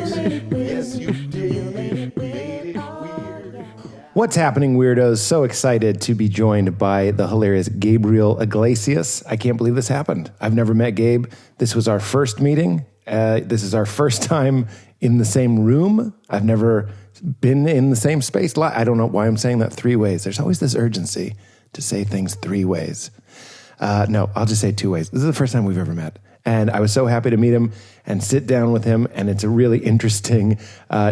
Yes, you did. Made it weird. What's happening, weirdos? So excited to be joined by the hilarious Gabriel Iglesias. I can't believe this happened. I've never met Gabe. This was our first meeting. This is our first time in the same room. I've never been in the same space. I don't know why I'm saying that 3 ways. There's always this urgency to say things 3 ways. No, I'll just say 2 ways. This is the first time we've ever met. And I was so happy to meet him and sit down with him. And it's a really interesting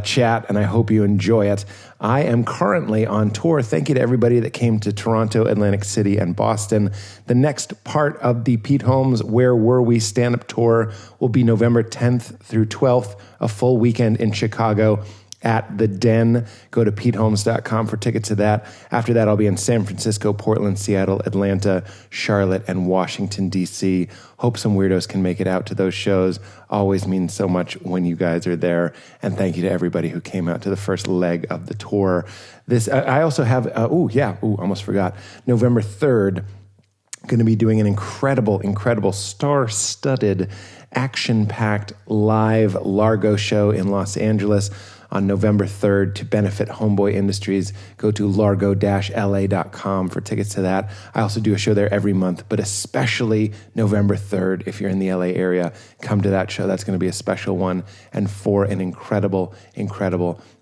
chat, and I hope you enjoy it. I am currently on tour. Thank you to everybody that came to Toronto, Atlantic City, and Boston. The next part of the Pete Holmes Where Were We stand-up tour will be November 10th through 12th, a full weekend in Chicago at the Den. Go to PeteHolmes.com for tickets to that. After that, I'll be in San Francisco, Portland, Seattle, Atlanta, Charlotte, and Washington, D.C. Hope some weirdos can make it out to those shows. Always means so much when you guys are there. And thank you to everybody who came out to the first leg of the tour. I also have, almost forgot, November 3rd, going to be doing an incredible, star-studded, action-packed live Largo show in Los Angeles on November 3rd to benefit Homeboy Industries. Go to largo-la.com for tickets to that. I also do a show there every month, but especially November 3rd, if you're in the LA area, come to that show. That's going to be a special one and for an incredible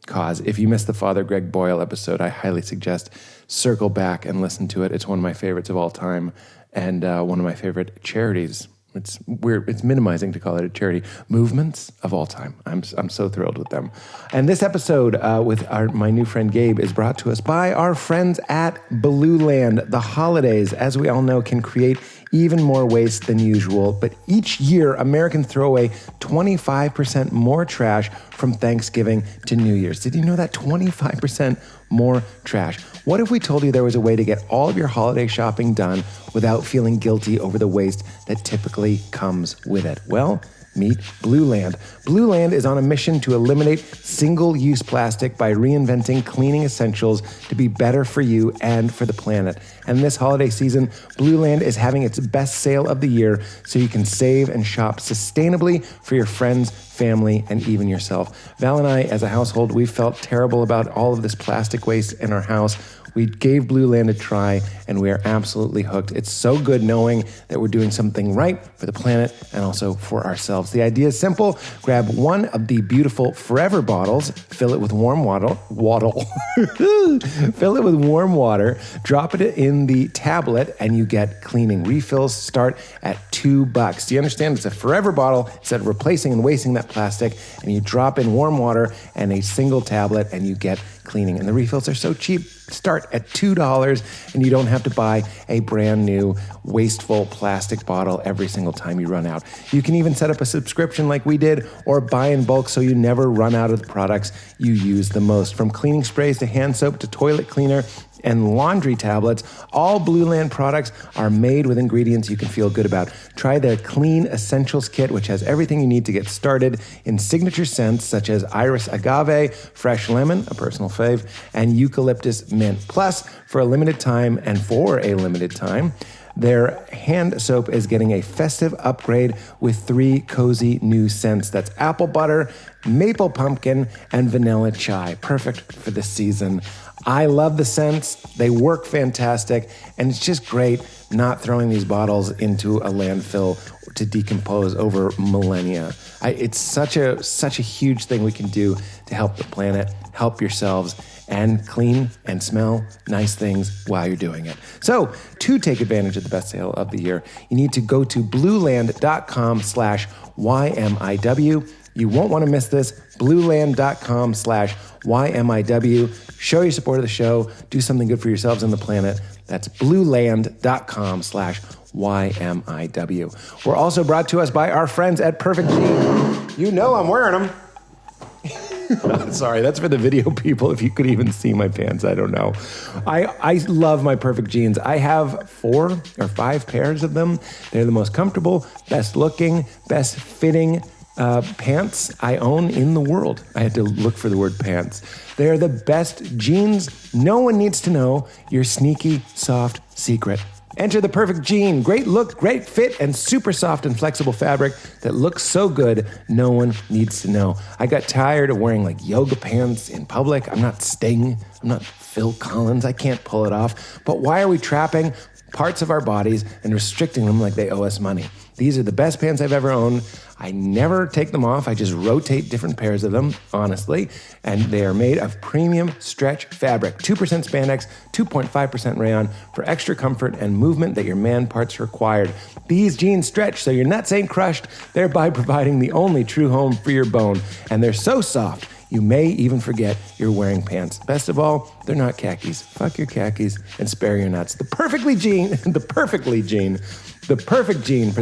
cause. If you missed the Father Greg Boyle episode, I highly suggest circle back and listen to it. It's one of my favorites of all time and one of my favorite charities. It's weird. It's minimizing to call it a charity. Movements of all time. I'm so thrilled with them. And this episode with my new friend Gabe is brought to us by our friends at Blue Land. The holidays, as we all know, can create even more waste than usual. But each year, Americans throw away 25% more trash from Thanksgiving to New Year's. Did you know that? 25% more trash. What if we told you there was a way to get all of your holiday shopping done without feeling guilty over the waste that typically comes with it? Well, meet Blue Land. Blue Land is on a mission to eliminate single-use plastic by reinventing cleaning essentials to be better for you and for the planet. And this holiday season, Blue Land is having its best sale of the year so you can save and shop sustainably for your friends, family, and even yourself. Val and I, as a household, we felt terrible about all of this plastic waste in our house. We gave Blue Land a try, and we are absolutely hooked. It's so good knowing that we're doing something right for the planet and also for ourselves. The idea is simple. Grab one of the beautiful Forever bottles, fill it with warm water, fill it with warm water, drop it in the tablet, and you get cleaning. Refills start at $2. Do you understand? It's a Forever bottle instead of replacing and wasting that plastic, and you drop in warm water and a single tablet, and you get cleaning. And the refills are so cheap. Start at $2, and you don't have to buy a brand new wasteful plastic bottle every single time you run out. You can even set up a subscription like we did, or buy in bulk so you never run out of the products you use the most. From cleaning sprays to hand soap to toilet cleaner and laundry tablets, all Blue Land products are made with ingredients you can feel good about. Try their Clean Essentials Kit, which has everything you need to get started in signature scents such as Iris Agave, Fresh Lemon, a personal fave, and Eucalyptus Mint. Plus, for a limited time, their hand soap is getting a festive upgrade with 3 cozy new scents. That's apple butter, maple pumpkin, and vanilla chai. Perfect for the season. I love the scents. They work fantastic. And it's just great not throwing these bottles into a landfill to decompose over millennia. It's such a huge thing we can do to help the planet, help yourselves, and clean and smell nice things while you're doing it. So to take advantage of the best sale of the year, you need to go to blueland.com/YMIW. You won't want to miss this. blueland.com/YMIW. Show your support of the show. Do something good for yourselves and the planet. That's blueland.com/YMIW. We're also brought to us by our friends at Perfect Jeans. You know I'm wearing them. Sorry, that's for the video people. If you could even see my pants, I don't know. I love my Perfect Jeans. I have 4 or 5 pairs of them. They're the most comfortable, best looking, best fitting pants I own in the world. I had to look for the word pants. They're the best jeans. No one needs to know your sneaky, soft secret. Enter the perfect jean. Great look, great fit, and super soft and flexible fabric that looks so good, no one needs to know. I got tired of wearing like yoga pants in public. I'm not Sting. I'm not Phil Collins. I can't pull it off. But why are we trapping parts of our bodies and restricting them like they owe us money? These are the best pants I've ever owned. I never take them off. I just rotate different pairs of them, honestly. And they are made of premium stretch fabric. 2% spandex, 2.5% rayon for extra comfort and movement that your man parts required. These jeans stretch so your nuts ain't crushed, thereby providing the only true home for your bone. And they're so soft, you may even forget you're wearing pants. Best of all, they're not khakis. Fuck your khakis and spare your nuts. The perfect jean for the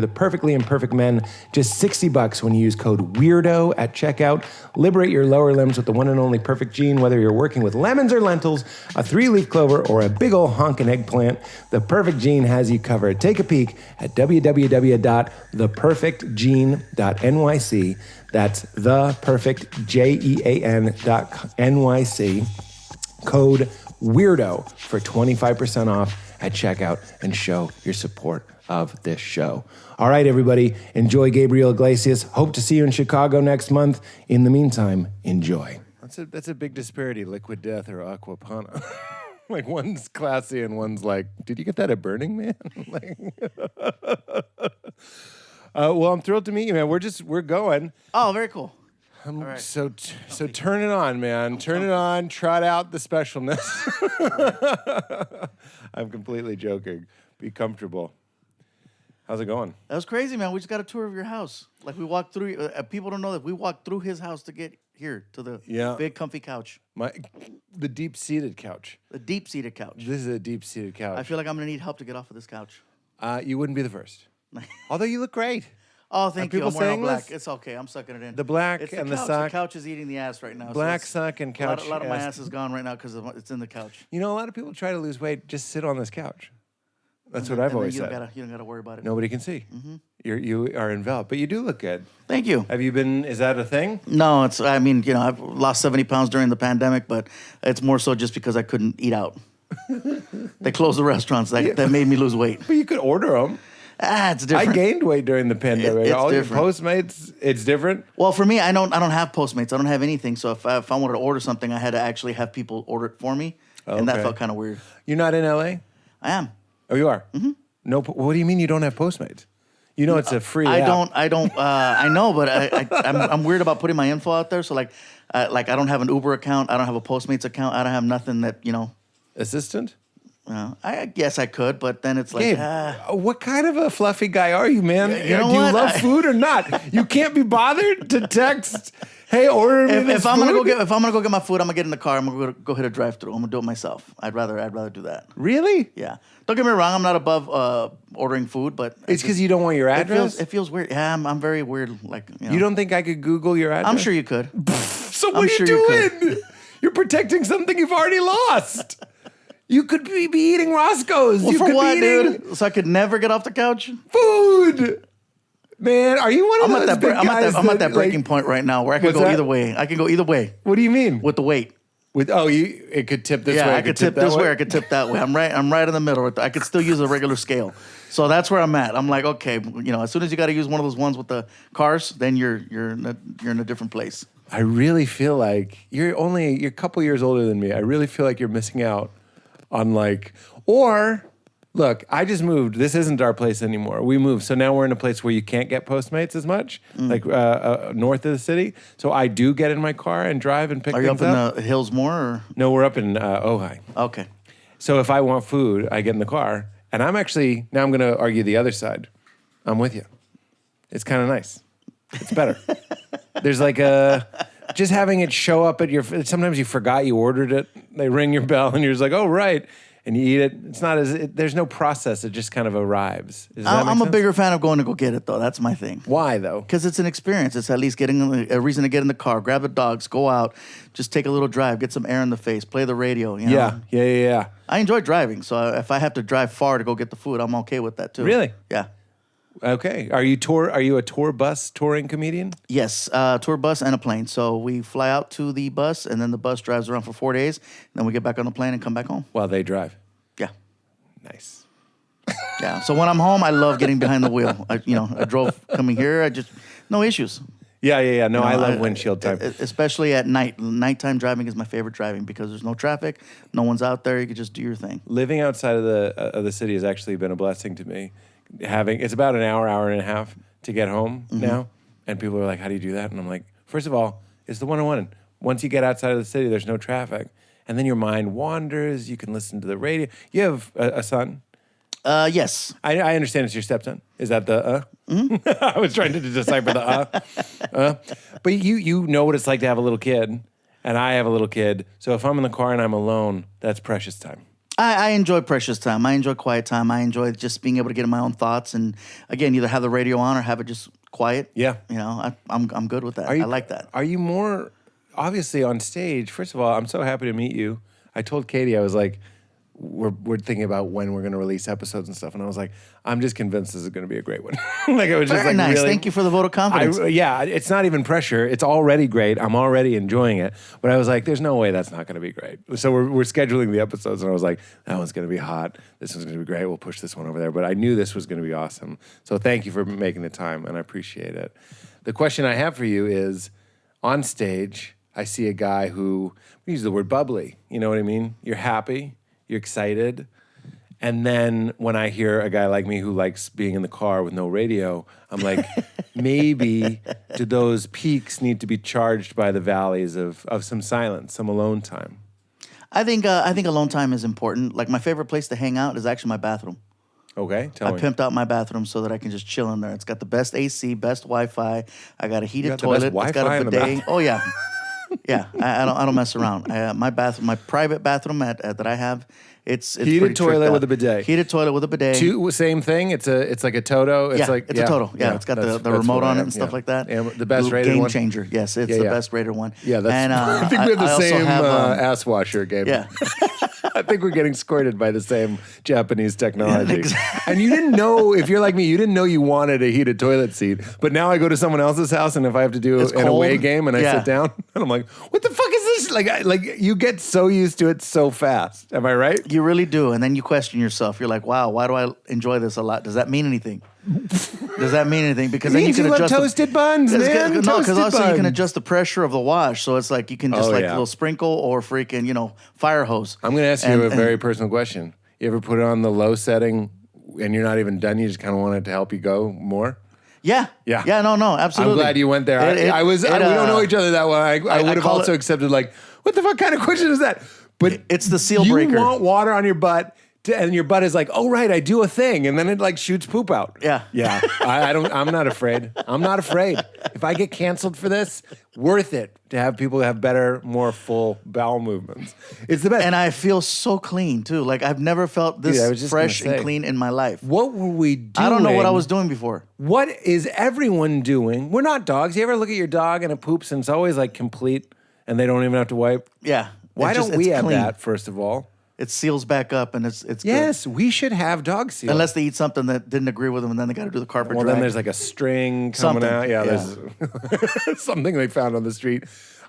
perfectly imperfect men. Just $60 when you use code WEIRDO at checkout. Liberate your lower limbs with the one and only perfect jean, whether you're working with lemons or lentils, a 3-leaf clover, or a big ol' honkin' eggplant. The perfect jean has you covered. Take a peek at www.theperfectjean.nyc. That's theperfectjean.nyc. Code WEIRDO for 25% off at checkout and show your support of this show. All right, everybody, enjoy Gabriel Iglesias. Hope to see you in Chicago next month. In the meantime, enjoy. That's a big disparity, Liquid Death or Aquapana. Like one's classy and one's like, did you get that at Burning Man? Well, I'm thrilled to meet you, man. We're going. Oh, very cool. All right. So turn it on, man. Turn it on. Trot out the specialness. I'm completely joking. Be comfortable. How's it going? That was crazy, man. We just got a tour of your house. Like we walked through. People don't know that we walked through his house to get here to the big comfy couch. The deep-seated couch. The deep-seated couch. This is a deep-seated couch. I feel like I'm gonna need help to get off of this couch. You wouldn't be the first. Although you look great. Oh, thank you. I'm wearing all black. This? It's okay. I'm sucking it in. The black it's and the the couch. sock. The couch is eating the ass right now. Black sock and couch. A lot of my ass is gone right now because it's in the couch. You know, a lot of people try to lose weight. Just sit on this couch. That's what I've always said. You don't gotta worry about it. Nobody can see. Mm-hmm. You are enveloped, but you do look good. Thank you. Have you been? Is that a thing? No, it's. I mean, I've lost 70 pounds during the pandemic, but it's more so just because I couldn't eat out. They closed the restaurants. That made me lose weight. But you could order them. It's different. I gained weight during the pandemic. It's all different. Your Postmates, it's different. Well, for me, I don't have Postmates. I don't have anything. So if I wanted to order something, I had to actually have people order it for me, and that felt kind of weird. You're not in LA? I am. Oh, you are. Mm-hmm. No. What do you mean you don't have Postmates? You know it's a free. I app. don't. I know, but I'm weird about putting my info out there. So like I don't have an Uber account. I don't have a Postmates account. I don't have nothing that Assistant. I guess I could, but then it's like, Gabe, what kind of a fluffy guy are you, man? You know do you what? love food or not? You can't be bothered to text, "Hey, order me this if I'm gonna food?" if I'm gonna go get my food, I'm gonna get in the car. I'm gonna go hit a drive-through. I'm gonna do it myself. I'd rather do that. Really? Yeah. Don't get me wrong. I'm not above ordering food, but it's because you don't want your address. It feels weird. Yeah, I'm very weird. Like you don't think I could Google your address? I'm sure you could. So what are you doing? You're protecting something you've already lost. You could be eating Roscoe's. Well, you for could what, be eating dude? So I could never get off the couch? Food. Man, are you one of those big guys? I'm at that breaking point right now where I can go either way. I can go either way. What do you mean? With the weight. It could tip this way. Yeah, I could tip this way. I could tip that way. I'm right in the middle. I could still use a regular scale. So that's where I'm at. I'm like, okay, as soon as you got to use one of those ones with the cars, then you're in a different place. I really feel like you're a couple years older than me. I really feel like you're missing out on look, I just moved. This isn't our place anymore. We moved. So now we're in a place where you can't get Postmates as much, like north of the city. So I do get in my car and drive and pick things up. Are you up in the hills more? Or? No, we're up in Ojai. Okay. So if I want food, I get in the car. And now I'm going to argue the other side. I'm with you. It's kind of nice. It's better. There's like just having it show up at sometimes you forgot you ordered it. They ring your bell and you're just like, oh, right. And you eat it. It's not there's no process. It just kind of arrives. I'm a bigger fan of going to go get it, though. That's my thing. Why, though? Because it's an experience. It's at least getting a reason to get in the car, grab the dogs, go out, just take a little drive, get some air in the face, play the radio. Yeah. I enjoy driving, so if I have to drive far to go get the food, I'm okay with that, too. Really? Yeah. Okay. Are you a tour bus touring comedian? Yes, tour bus and a plane. So we fly out to the bus, and then the bus drives around for 4 days, and then we get back on the plane and come back home. While they drive? Yeah. Nice. Yeah. So when I'm home, I love getting behind the wheel. I drove coming here. No issues. Yeah. No, I love windshield time. Especially at night. Nighttime driving is my favorite driving because there's no traffic, no one's out there. You can just do your thing. Living outside of the city has actually been a blessing to me. It's about an hour and a half to get home now, and people are like, "How do you do that?" And I'm like, first of all, it's the 101. Once you get outside of the city, there's no traffic, and then your mind wanders. You can listen to the radio. You have a son. Yes. I understand it's your stepson. Is that the I was trying to decipher the But you know what it's like to have a little kid, and I have a little kid. So if I'm in the car and I'm alone, that's precious time. I enjoy precious time. I enjoy quiet time. I enjoy just being able to get in my own thoughts and, again, either have the radio on or have it just quiet. Yeah. I'm good with that. I like that. Are you more, obviously on stage, first of all, I'm so happy to meet you. I told Katie, I was like, we're thinking about when we're going to release episodes and stuff, and I was like, I'm just convinced this is going to be a great one. Like it was just Very like nice. really, Thank you for the vote of confidence. It's not even pressure. It's already great. I'm already enjoying it. But I was like, there's no way that's not going to be great. So we're scheduling the episodes, and I was like, that one's going to be hot. This one's going to be great. We'll push this one over there. But I knew this was going to be awesome. So thank you for making the time, and I appreciate it. The question I have for you is, on stage, I see a guy who, we use the word bubbly. You know what I mean? You're happy. You're excited. And then when I hear a guy like me who likes being in the car with no radio, I'm like, maybe do those peaks need to be charged by the valleys of some silence, some alone time? I think alone time is important. Like my favorite place to hang out is actually my bathroom. Okay, I pimped out my bathroom so that I can just chill in there. It's got the best AC, best Wi-Fi. I got a heated toilet. It's got a bidet. Oh yeah. Yeah, I don't mess around. My private bathroom that I have, it's heated toilet with a bidet. Heated toilet with a bidet. Same thing. It's like a Toto. It's a Toto. Yeah, it's got the remote on it and stuff like that. Yeah, the best rated game one. changer. Yes, it's the best rated one. Yeah, I think we have the same ass washer, Gabe. Yeah. I think we're getting squirted by the same Japanese technology. Yeah, exactly. And you didn't know, if you're like me, you didn't know you wanted a heated toilet seat. But now I go to someone else's house, and if I have to do an away game and I sit down, and I'm like, what the fuck is this? Like you get so used to it so fast. Am I right? You really do. And then you question yourself. You're like, wow, why do I enjoy this a lot? Does that mean anything? Does that mean anything? Because then you can adjust toasted buns, man. No, because also you can adjust the pressure of the wash. So it's like you can just a little sprinkle or freaking, fire hose. I'm going to ask you a very personal question. You ever put it on the low setting and you're not even done? You just kind of want it to help you go more? Yeah. No, absolutely. I'm glad you went there. We don't know each other that well. I would have also accepted what the fuck kind of question is that? But it's the seal breaker. You want water on your butt, and your butt is like, oh right, I do a thing, and then it shoots poop out. Yeah. I'm not afraid. I'm not afraid. If I get canceled for this, worth it to have people have better, more full bowel movements. It's the best. And I feel so clean too. Like I've never felt this fresh and clean in my life. What were we doing? I don't know what I was doing before. What is everyone doing? We're not dogs. You ever look at your dog and it poops and it's always complete, and they don't even have to wipe? Yeah. Why don't we have that, first of all? It seals back up, and it's yes, good. We should have dog seals. Unless they eat something that didn't agree with them, and then they got to do the carpet drag. Then there's a string coming out. Yeah, there's something they found on the street.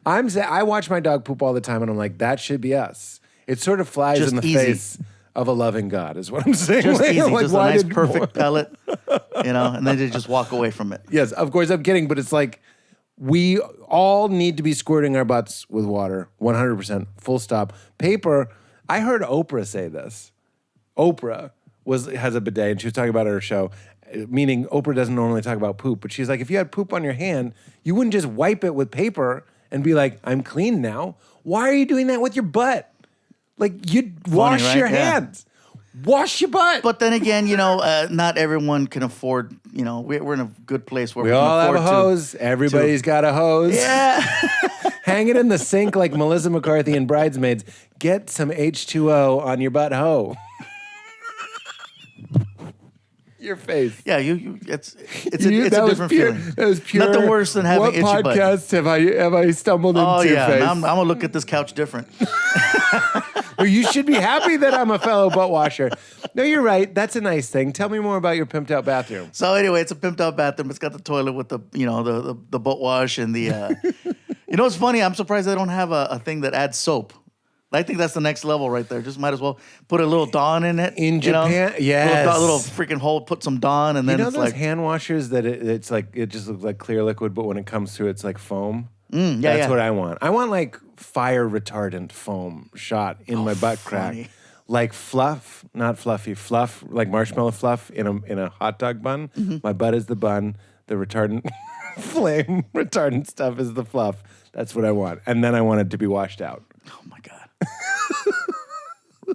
I watch my dog poop all the time, and I'm like, that should be us. It sort of flies just in the face of a loving God, is what I'm saying. Just easy, just a nice perfect pellet, and then they just walk away from it. Yes, of course I'm kidding, but it's like we all need to be squirting our butts with water, 100%, full stop. Paper. I heard Oprah say this. Oprah has a bidet, and she was talking about it on her show, meaning Oprah doesn't normally talk about poop, but she's like, if you had poop on your hand, you wouldn't just wipe it with paper and be like, I'm clean now. Why are you doing that with your butt? You'd wash your hands. Wash your butt. But then again, not everyone can afford, we're in a good place where we all can afford have a hose. Everybody's got a hose. Yeah. Hang it in the sink like Melissa McCarthy in Bridesmaids. Get some H2O on your butt hoe. Your face. Yeah, it's a different feeling. That was pure. Nothing worse than having itchy butt. What podcast have I stumbled into your face? Now I'm gonna look at this couch different. Well, you should be happy that I'm a fellow butt washer. No, you're right. That's a nice thing. Tell me more about your pimped out bathroom. So anyway, it's a pimped out bathroom. It's got the toilet with the butt wash and the. It's funny. I'm surprised I don't have a thing that adds soap. I think that's the next level right there. Just might as well put a little Dawn in it. In Japan, yes. Little freaking hole, put some Dawn, and then it's those like hand washers that it's like it just looks like clear liquid, but when it comes to it's like foam. That's what I want. I want like fire retardant foam shot in my butt crack, like fluff, not fluffy, fluff like marshmallow fluff in a hot dog bun. Mm-hmm. My butt is the bun. The retardant flame retardant stuff is the fluff. That's what I want, and then I want it to be washed out. Oh my god.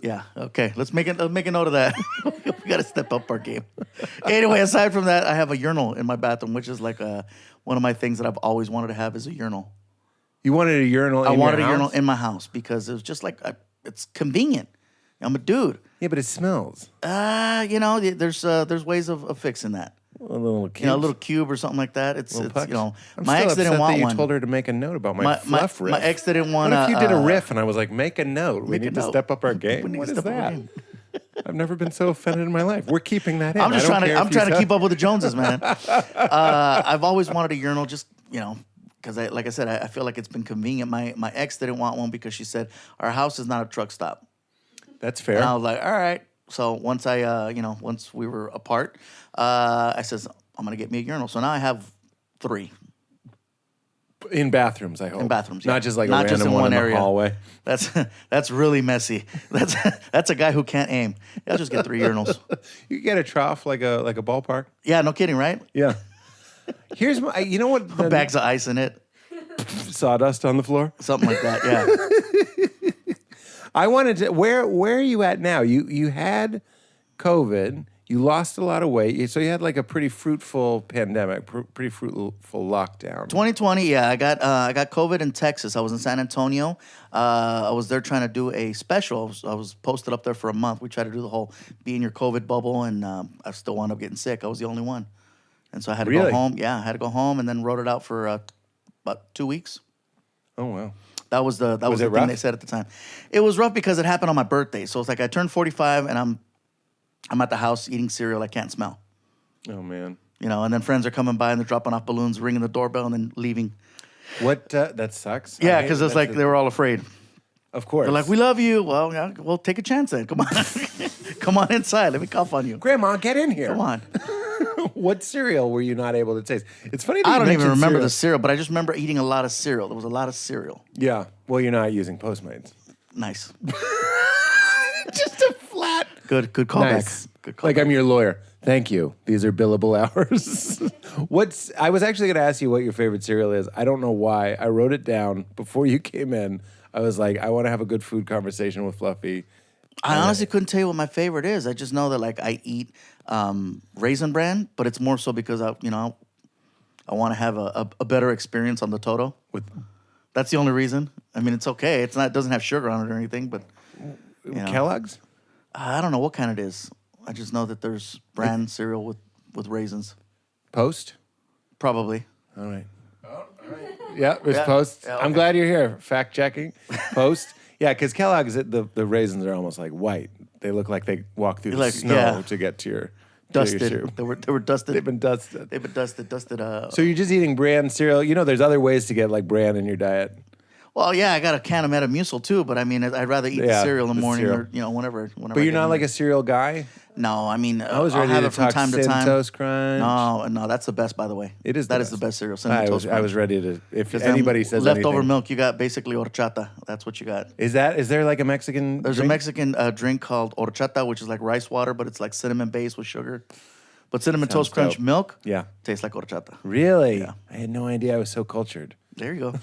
Yeah. Okay. Let's make a note of that. We got to step up our game. Anyway, aside from that, I have a urinal in my bathroom, which is like one of my things that I've always wanted to have is a urinal. You wanted a urinal? I wanted a urinal in my house because it was just like it's convenient. I'm a dude. Yeah, but it smells. There's ways of fixing that. A little cube, a little cube or something like that. It's I'm my ex didn't want one. You told her to make a note about my fluff riff. My ex didn't want. What if you did a riff and I was like, make a note? We need to step up our game. What is that? I've never been so offended in my life. We're keeping that in. I'm trying to keep up with the Joneses, man. I've always wanted a urinal, just because like I said, I feel like it's been convenient. My ex didn't want one because she said our house is not a truck stop. That's fair. And I was like, all right. So once once we were apart, I says, I'm going to get me a urinal. So now I have 3. In bathrooms, I hope. In bathrooms, yeah. Not just like not a just random in one in area. the hallway. That's really messy. That's a guy who can't aim. I'll just get 3 urinals. You can get a trough like a ballpark. Yeah, no kidding, right? Yeah. Here's my, you know what? Bags of ice in it. Sawdust on the floor. Something like that, yeah. I wanted to, where are you at now? You had COVID, you lost a lot of weight, so you had like a pretty fruitful pandemic, pretty fruitful lockdown. 2020, yeah, I got COVID in Texas. I was in San Antonio. I was there trying to do a special. I was posted up there for a month. We tried to do the whole be in your COVID bubble, and I still wound up getting sick. I was the only one. And so I had to go home. Yeah, I had to go home and then wrote it out for about 2 weeks. Oh, wow. That was the thing they said at the time. It was rough because it happened on my birthday. So it's like I turned 45 and I'm at the house eating cereal I can't smell. Oh man. And then friends are coming by and they're dropping off balloons, ringing the doorbell, and then leaving. What? That sucks. Yeah, because it's like they were all afraid. Of course. They're like, we love you. Well, yeah, we'll take a chance then. Come on. Come on inside. Let me cough on you. Grandma, get in here. Come on. What cereal were you not able to taste? It's funny that I don't even remember the cereal, but I just remember eating a lot of cereal. There was a lot of cereal. Yeah. Well, you're not using Postmates. Nice. Just a flat. Good callback. Nice. Good callback. Like I'm your lawyer. Thank you. These are billable hours. I was actually going to ask you what your favorite cereal is. I don't know why. I wrote it down before you came in. I was like, I want to have a good food conversation with Fluffy. I honestly couldn't tell you what my favorite is. I just know that like I eat Raisin Bran, but it's more so because I want to have a better experience on the Toto. That's the only reason. I mean, it's okay. It doesn't have sugar on it or anything, but Kellogg's? I don't know what kind it is. I just know that there's bran cereal with raisins. Post? Probably. All right. Yeah, it's Post. Yeah, okay. I'm glad you're here. Fact checking. Post. Yeah, because Kellogg's, the raisins are almost like white. They look like they walk through the snow to get to your dusted. soup. They were dusted. They've been dusted. Dusted. So you're just eating bran cereal. There's other ways to get like bran in your diet. Well, yeah, I got a can of Metamucil too, but I mean, I'd rather eat the cereal in the morning or whenever. But you're not like a cereal guy. No, I mean, I was ready I'll have to it from talk time to time. Toast Crunch. No, that's the best, by the way. It is. That is the best cereal. I was ready to. If anybody says leftover anything. milk, you got basically horchata. That's what you got. Is there like a Mexican? There's drink? a Mexican drink called horchata, which is like rice water, but it's like cinnamon based with sugar. But cinnamon toast crunch milk, tastes like horchata. Really? Yeah. I had no idea I was so cultured. There you go.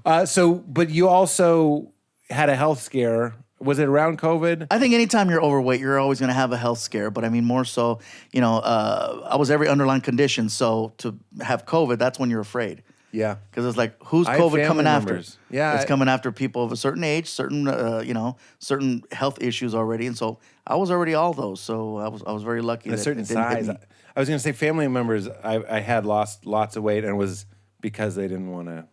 But you also had a health scare. Was it around COVID? I think anytime you're overweight, you're always going to have a health scare. But I mean, more so, I was every underlying condition. So to have COVID, that's when you're afraid. Yeah. Because it's like, who's COVID coming after? Yeah. It's coming after people of a certain age, certain health issues already. And so I was already all those. So I was very lucky. A certain size. I was going to say family members, I had lost lots of weight and it was because they didn't want to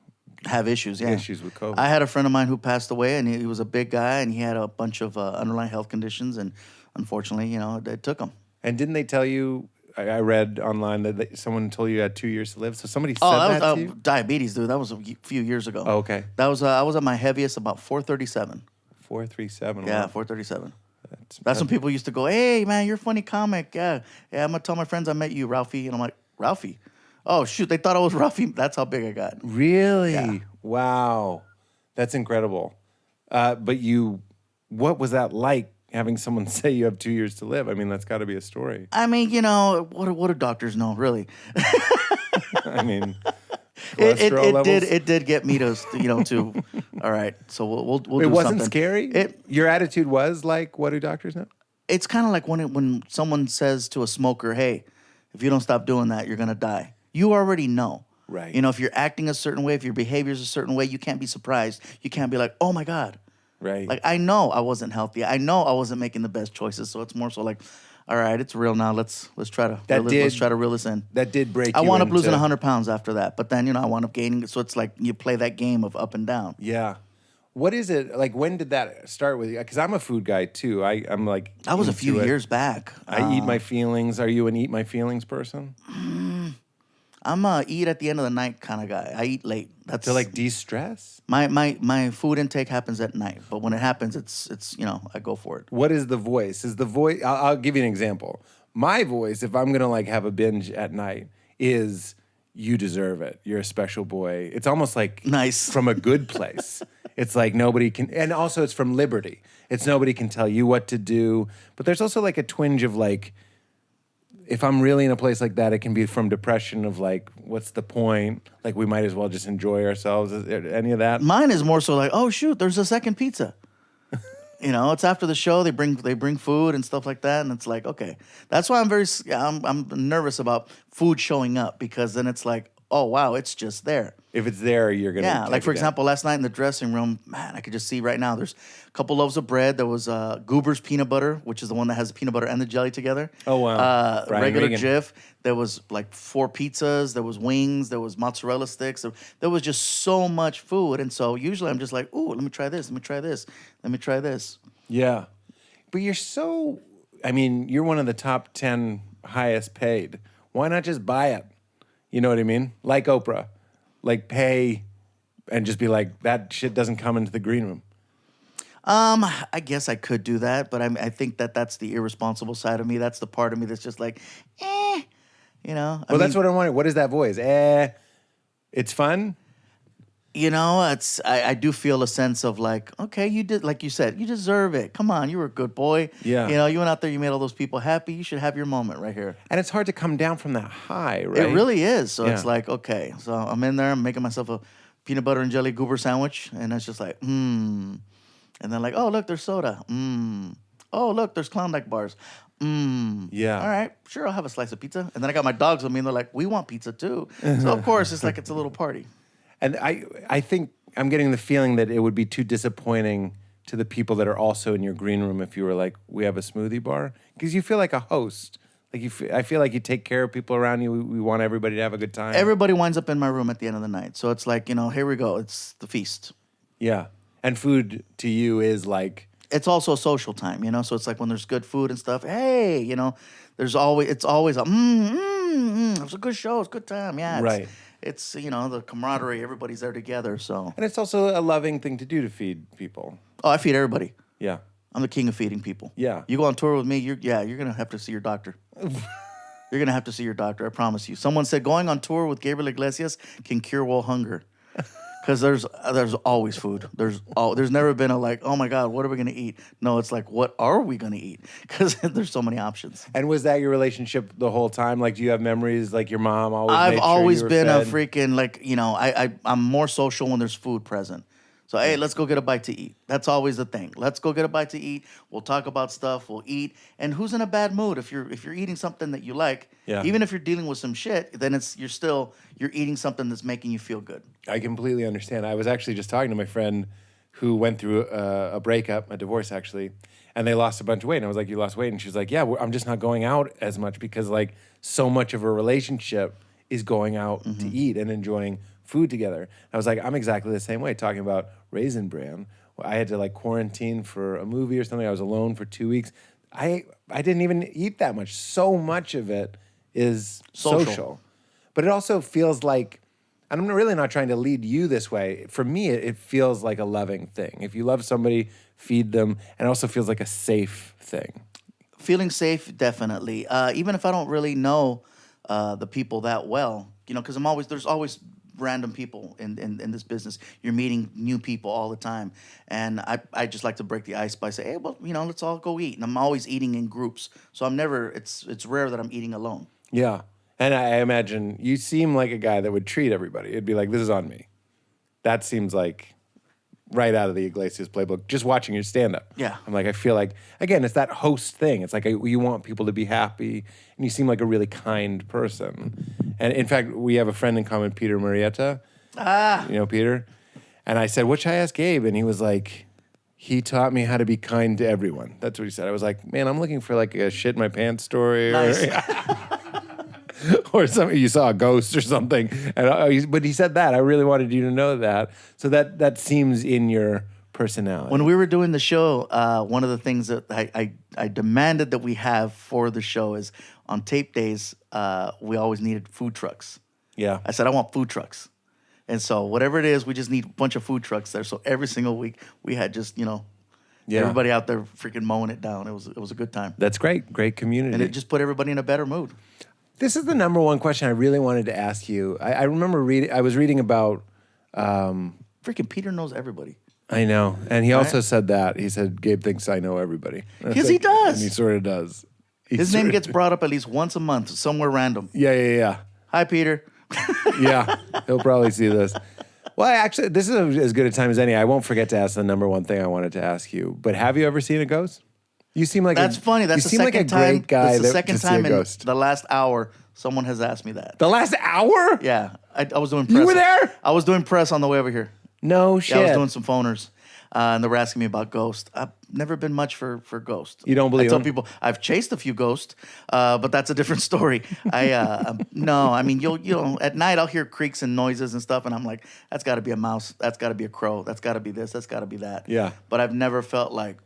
have issues, yeah. Issues with COVID. I had a friend of mine who passed away, and he was a big guy, and he had a bunch of underlying health conditions, and unfortunately, it took him. And didn't they tell you, I read online that someone told you had 2 years to live. So somebody said that to you? Diabetes, dude. That was a few years ago. Oh, okay. That was I was at my heaviest about 437. 437. Yeah, wow. 437. That's when people used to go, "Hey, man, you're a funny comic. Yeah, I'm gonna tell my friends I met you, Ralphie." And I'm like, "Ralphie? Oh shoot, they thought I was Ralphie." That's how big I got. Really? Yeah. Wow. That's incredible. But what was that like, having someone say you have 2 years to live? I mean, that's got to be a story. I mean, what do doctors know, really? I mean, cholesterol levels? It did get me to all right. So we'll do It wasn't something. scary? Your attitude was like, what do doctors know? It's kind of like when someone says to a smoker, "Hey, if you don't stop doing that, you're gonna die." You already know. Right. You know, if you're acting a certain way, if your behavior is a certain way, you can't be surprised. You can't be like, "Oh my God." Right. Like, I know I wasn't healthy. I know I wasn't making the best choices. So it's more so like, all right, it's real now. Let's try to let's try to reel this in. That did break I you wound up into- losing 100 pounds after that. But then, I wound up gaining. So it's like you play that game of up and down. Yeah. What is it like? When did that start with you? Because I'm a food guy too. I'm like, That was a few into it. years back. I eat my feelings. Are you an eat my feelings person? I'm a eat at the end of the night kind of guy. I eat late. That's To like de-stress? my food intake happens at night. But when it happens, it's I go for it. What is the voice? Is the voice? I'll give you an example. My voice, if I'm gonna like have a binge at night, is you deserve it. You're a special boy. It's almost like Nice. from a good place. It's like nobody can, and also it's from liberty. It's nobody can tell you what to do. But there's also like a twinge of like, if I'm really in a place like that, it can be from depression of like, what's the point? Like we might as well just enjoy ourselves. Is there any of that? Mine is more so like, oh shoot, there's a second pizza. It's after the show. They bring food and stuff like that, and it's like, okay, that's why I'm nervous about food showing up, because then it's like, oh wow, it's just there. If it's there, you're gonna Yeah, take like for it down. example, last night in the dressing room, man, I could just see right now. There's a couple loaves of bread. There was Goober's peanut butter, which is the one that has the peanut butter and the jelly together. Oh, wow. Brian Regular Regan. Jif. There was like 4 pizzas. There was wings. There was mozzarella sticks. There was just so much food, and so usually I'm just like, ooh, let me try this. Let me try this. Let me try this. Yeah. But you're you're one of the top 10 highest paid. Why not just buy it? You know what I mean? Like Oprah. Like pay and just be like, that shit doesn't come into the green room. I guess I could do that, but I think that's the irresponsible side of me. That's the part of me that's just like, That's what I'm wondering. What is that voice? It's fun? I do feel a sense of like, okay, you did, like you said, you deserve it. Come on, you were a good boy. Yeah. You went out there, you made all those people happy. You should have your moment right here. And it's hard to come down from that high, right? It really is. So Yeah. it's like, okay, so I'm in there, I'm making myself a peanut butter and jelly goober sandwich, and it's just like, And then like, oh, look, there's soda. Oh, look, there's Klondike bars. Yeah. All right, sure, I'll have a slice of pizza. And then I got my dogs with me, and they're like, we want pizza too. So of course, it's like it's a little party. And I think I'm getting the feeling that it would be too disappointing to the people that are also in your green room if you were like, we have a smoothie bar. Because you feel like a host. Like I feel like you take care of people around you. We want everybody to have a good time. Everybody winds up in my room at the end of the night. So it's like, here we go. It's the feast. Yeah. And food to you is like... It's also a social time, So it's like when there's good food and stuff, hey, it's always a, it was a good show. It's a good time. Yeah. Right. It's, the camaraderie. Everybody's there together. So. And it's also a loving thing to do to feed people. Oh, I feed everybody. Yeah. I'm the king of feeding people. Yeah. You go on tour with me, you're going to have to see your doctor. You're going to have to see your doctor, I promise you. Someone said going on tour with Gabriel Iglesias can cure world hunger. Because there's always food. There's never been a like, oh my God, what are we going to eat? No, it's like, what are we going to eat? Because there's so many options. And was that your relationship the whole time? Like, do you have memories like your mom always I've made sure always you were been fed? a freaking like, I'm more social when there's food present. So, hey, let's go get a bite to eat. That's always the thing. Let's go get a bite to eat. We'll talk about stuff. We'll eat. And who's in a bad mood if you're eating something that you like? Yeah. Even if you're dealing with some shit, then you're eating something that's making you feel good. I completely understand. I was actually just talking to my friend who went through a breakup, a divorce actually, and they lost a bunch of weight. And I was like, you lost weight? And she was like, yeah, I'm just not going out as much because like so much of a relationship is going out to eat and enjoying food together. I was like, I'm exactly the same way, talking about Raisin Bran. I had to like quarantine for a movie or something. I was alone for 2 weeks. I didn't even eat that much. So much of it is social. But it also feels like, and I'm really not trying to lead you this way. For me, it feels like a loving thing. If you love somebody, feed them, and it also feels like a safe thing. Feeling safe, definitely. Even if I don't really know the people that well, because there's always random people in this business. You're meeting new people all the time, and I just like to break the ice by saying, hey, well, let's all go eat. And I'm always eating in groups, so I'm never. It's rare that I'm eating alone. Yeah, and I imagine you seem like a guy that would treat everybody. It'd be like, this is on me. That seems like right out of the Iglesias playbook, just watching your stand-up. Yeah. I'm like, I feel like, again, it's that host thing. It's like you want people to be happy, and you seem like a really kind person. And in fact, we have a friend in common, Peter Murrieta. You know Peter? And I said, what should I ask Gabe? And he was like, he taught me how to be kind to everyone. That's what he said. I was like, man, I'm looking for like a shit in my pants story. Nice. Or something, you saw a ghost or something. But he said that. I really wanted you to know that. So that seems in your personality. When we were doing the show, one of the things that I demanded that we have for the show is on tape days, we always needed food trucks. Yeah. I said, I want food trucks. And so whatever it is, we just need a bunch of food trucks there. So every single week we had just, everybody out there freaking mowing it down. It was a good time. That's great. Great community. And it just put everybody in a better mood. This is the number one question I really wanted to ask you. I remember I was reading about... Freaking Peter knows everybody. I know. And he also said that. He said, Gabe thinks I know everybody. Because he does. And he sort of does. His name gets brought up at least once a month, somewhere random. Yeah. Hi, Peter. Yeah, he'll probably see this. Well, actually, this is as good a time as any. I won't forget to ask the number one thing I wanted to ask you. But have you ever seen a ghost? You seem like That's funny. That's you the seem like a second time. great guy. That's the second to see time a in ghost. the last hour someone has asked me that. The last hour? Yeah, I was doing press. You were there? I was doing press on the way over here. No shit. Yeah, I was doing some phoners, and they were asking me about Ghost. I've never been much for Ghost. You don't believe I tell him? people I've chased a few ghosts, but that's a different story. No, I mean at night I'll hear creaks and noises and stuff, and I'm like, that's got to be a mouse, that's got to be a crow, that's got to be this, that's got to be that. Yeah. But I've never felt like.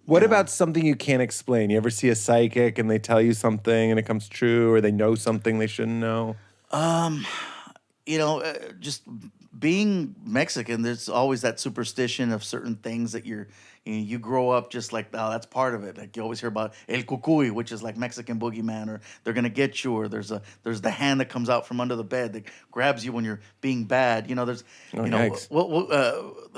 What about something you can't explain? You ever see a psychic and they tell you something and it comes true, or they know something they shouldn't know? Just being Mexican, there's always that superstition of certain things that you grow up just like, oh, that's part of it. Like you always hear about El Cucuy, which is like Mexican boogeyman, or they're gonna get you, or there's the hand that comes out from under the bed that grabs you when you're being bad. The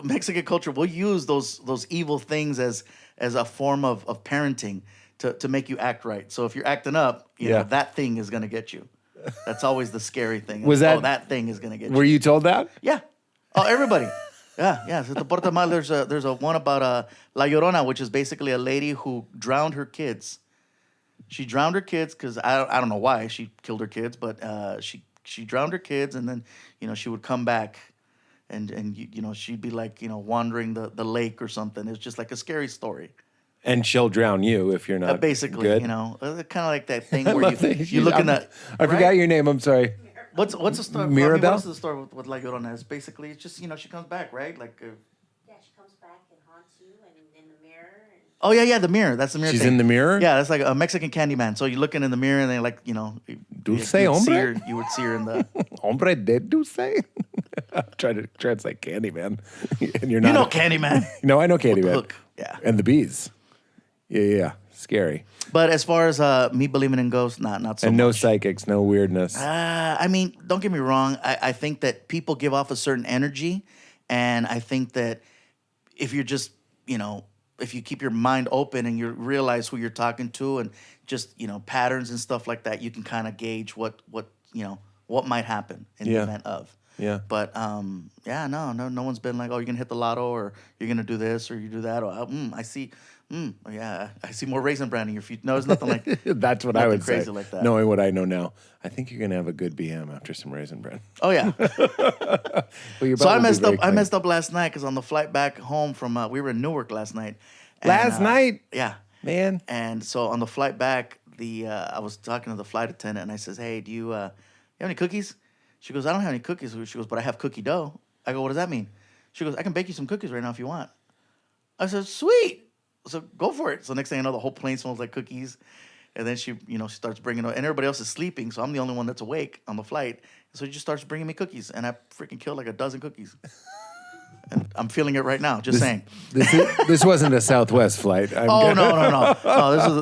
Mexican culture will use those evil things as a form of parenting to make you act right. So if you're acting up, that thing is gonna get you. That's always the scary thing. That thing is gonna get you. Were you told that? Yeah. Oh, everybody. Yeah. So the Porta Mal, there's a one about La Llorona, which is basically a lady who drowned her kids. She drowned her kids because I don't know why she killed her kids, but she drowned her kids, and then she would come back, and she'd be like wandering the lake or something. It's just like a scary story. And she'll drown you if you're not basically, good. kind of like that thing where you look in the. I forgot your name. I'm sorry. What's the story? Mirabelle? What's the story with La Llorona? It's basically, it's just she comes back, right? Like. Yeah, she comes back and haunts you and in the mirror. Oh yeah, the mirror. That's the mirror. She's thing. in the mirror. Yeah, that's like a Mexican Candyman. So you're looking in the mirror and they like Dulce hombre. You would see her in the. Hombre de dulce. I'm trying to translate Candyman, and you're not. You know Candyman. No, I know Candyman. Hook. Yeah. And the bees. Yeah. Scary. But as far as me believing in ghosts, not so and much. no psychics, no weirdness. I mean, don't get me wrong. I think that people give off a certain energy, and I think that if you're just, if you keep your mind open and you realize who you're talking to, and just patterns and stuff like that, you can kind of gauge what might happen in the event of. Yeah. But no one's been like, oh, you're gonna hit the lotto, or you're gonna do this, or you do that, or I see. I see more Raisin Bran in your feet. No, it's nothing like That's what I would crazy say. like that. Knowing what I know now, I think you're gonna have a good BM after some Raisin Bran. Oh yeah. Well, So I messed up last night because on the flight back home from we were in Newark last night. And, Last night? Yeah. Man. And so on the flight back, I was talking to the flight attendant and I says, "Hey, do you have any cookies?" She goes, "I don't have any cookies." She goes, "But I have cookie dough." I go, "What does that mean?" She goes, "I can bake you some cookies right now if you want." I said, "Sweet." So go for it. So next thing I know, the whole plane smells like cookies. And then she starts bringing, and everybody else is sleeping, so I'm the only one that's awake on the flight. So she just starts bringing me cookies, and I freaking killed like a dozen cookies. And I'm feeling it right now. Just saying. This wasn't a Southwest flight. No.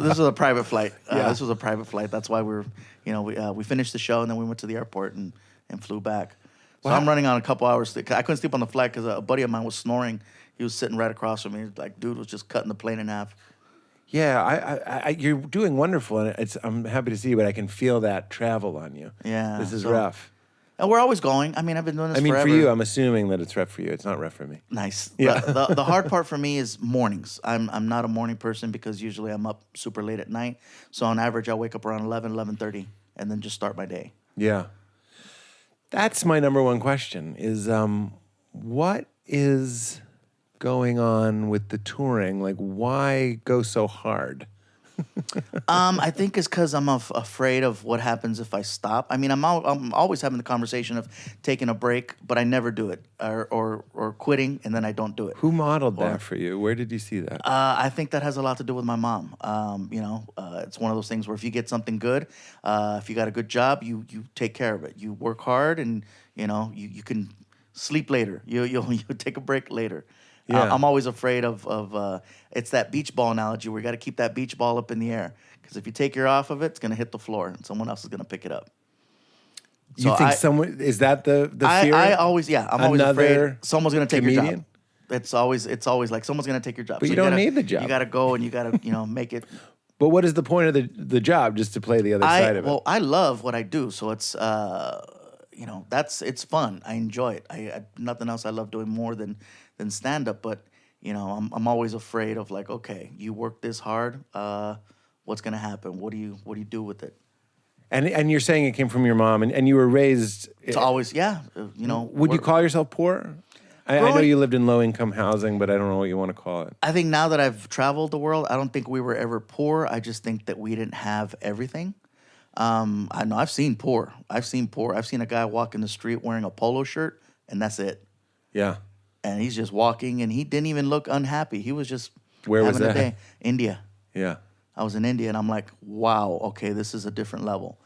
This was a private flight. This was a private flight. That's why we finished the show and then we went to the airport and flew back. So I'm running on a couple hours. I couldn't sleep on the flight because a buddy of mine was snoring. He was sitting right across from me. Like, dude was just cutting the plane in half. Yeah, you're doing wonderful, and I'm happy to see, but I can feel that travel on you. Yeah, this is rough. And we're always going. I mean, I've been doing this forever. For you, I'm assuming that it's rough for you. It's not rough for me. Nice. Yeah. The hard part for me is mornings. I'm not a morning person because usually I'm up super late at night. So on average, I wake up around 11:30, and then just start my day. Yeah. That's my number one question is what is going on with the touring? Like, why go so hard? I think it's because I'm afraid of what happens if I stop. I mean, I'm always having the conversation of taking a break, but I never do it, or quitting, and then I don't do it. Who modeled that for you? Where did you see that? I think that has a lot to do with my mom. It's one of those things where if you get something good, if you got a good job, you take care of it. You work hard, and you can sleep later. You'll take a break later. Yeah. I'm always afraid of it's that beach ball analogy where you got to keep that beach ball up in the air because if you take your eye off of it, it's going to hit the floor and someone else is going to pick it up. You think someone is that the fear? I'm always afraid someone's going to take comedian? your job. It's always like someone's going to take your job. But you don't need the job. You got to go and you got to make it. But what is the point of the job? Just to play the other side of it? Well, I love what I do, so it's it's fun. I enjoy it. I nothing else I love doing more than stand up. But I'm always afraid of like, okay, you work this hard, what's gonna happen? What do you do with it? And you're saying it came from your mom, and you were raised. It's always Would you call yourself poor? I know you lived in low income housing, but I don't know what you want to call it. I think now that I've traveled the world, I don't think we were ever poor. I just think that we didn't have everything. I know I've seen poor. I've seen a guy walk in the street wearing a polo shirt, and that's it. Yeah. And he's just walking, and he didn't even look unhappy. He was just Where was having that? a day. India. Yeah. I was in India, and I'm like, wow, okay, this is a different level.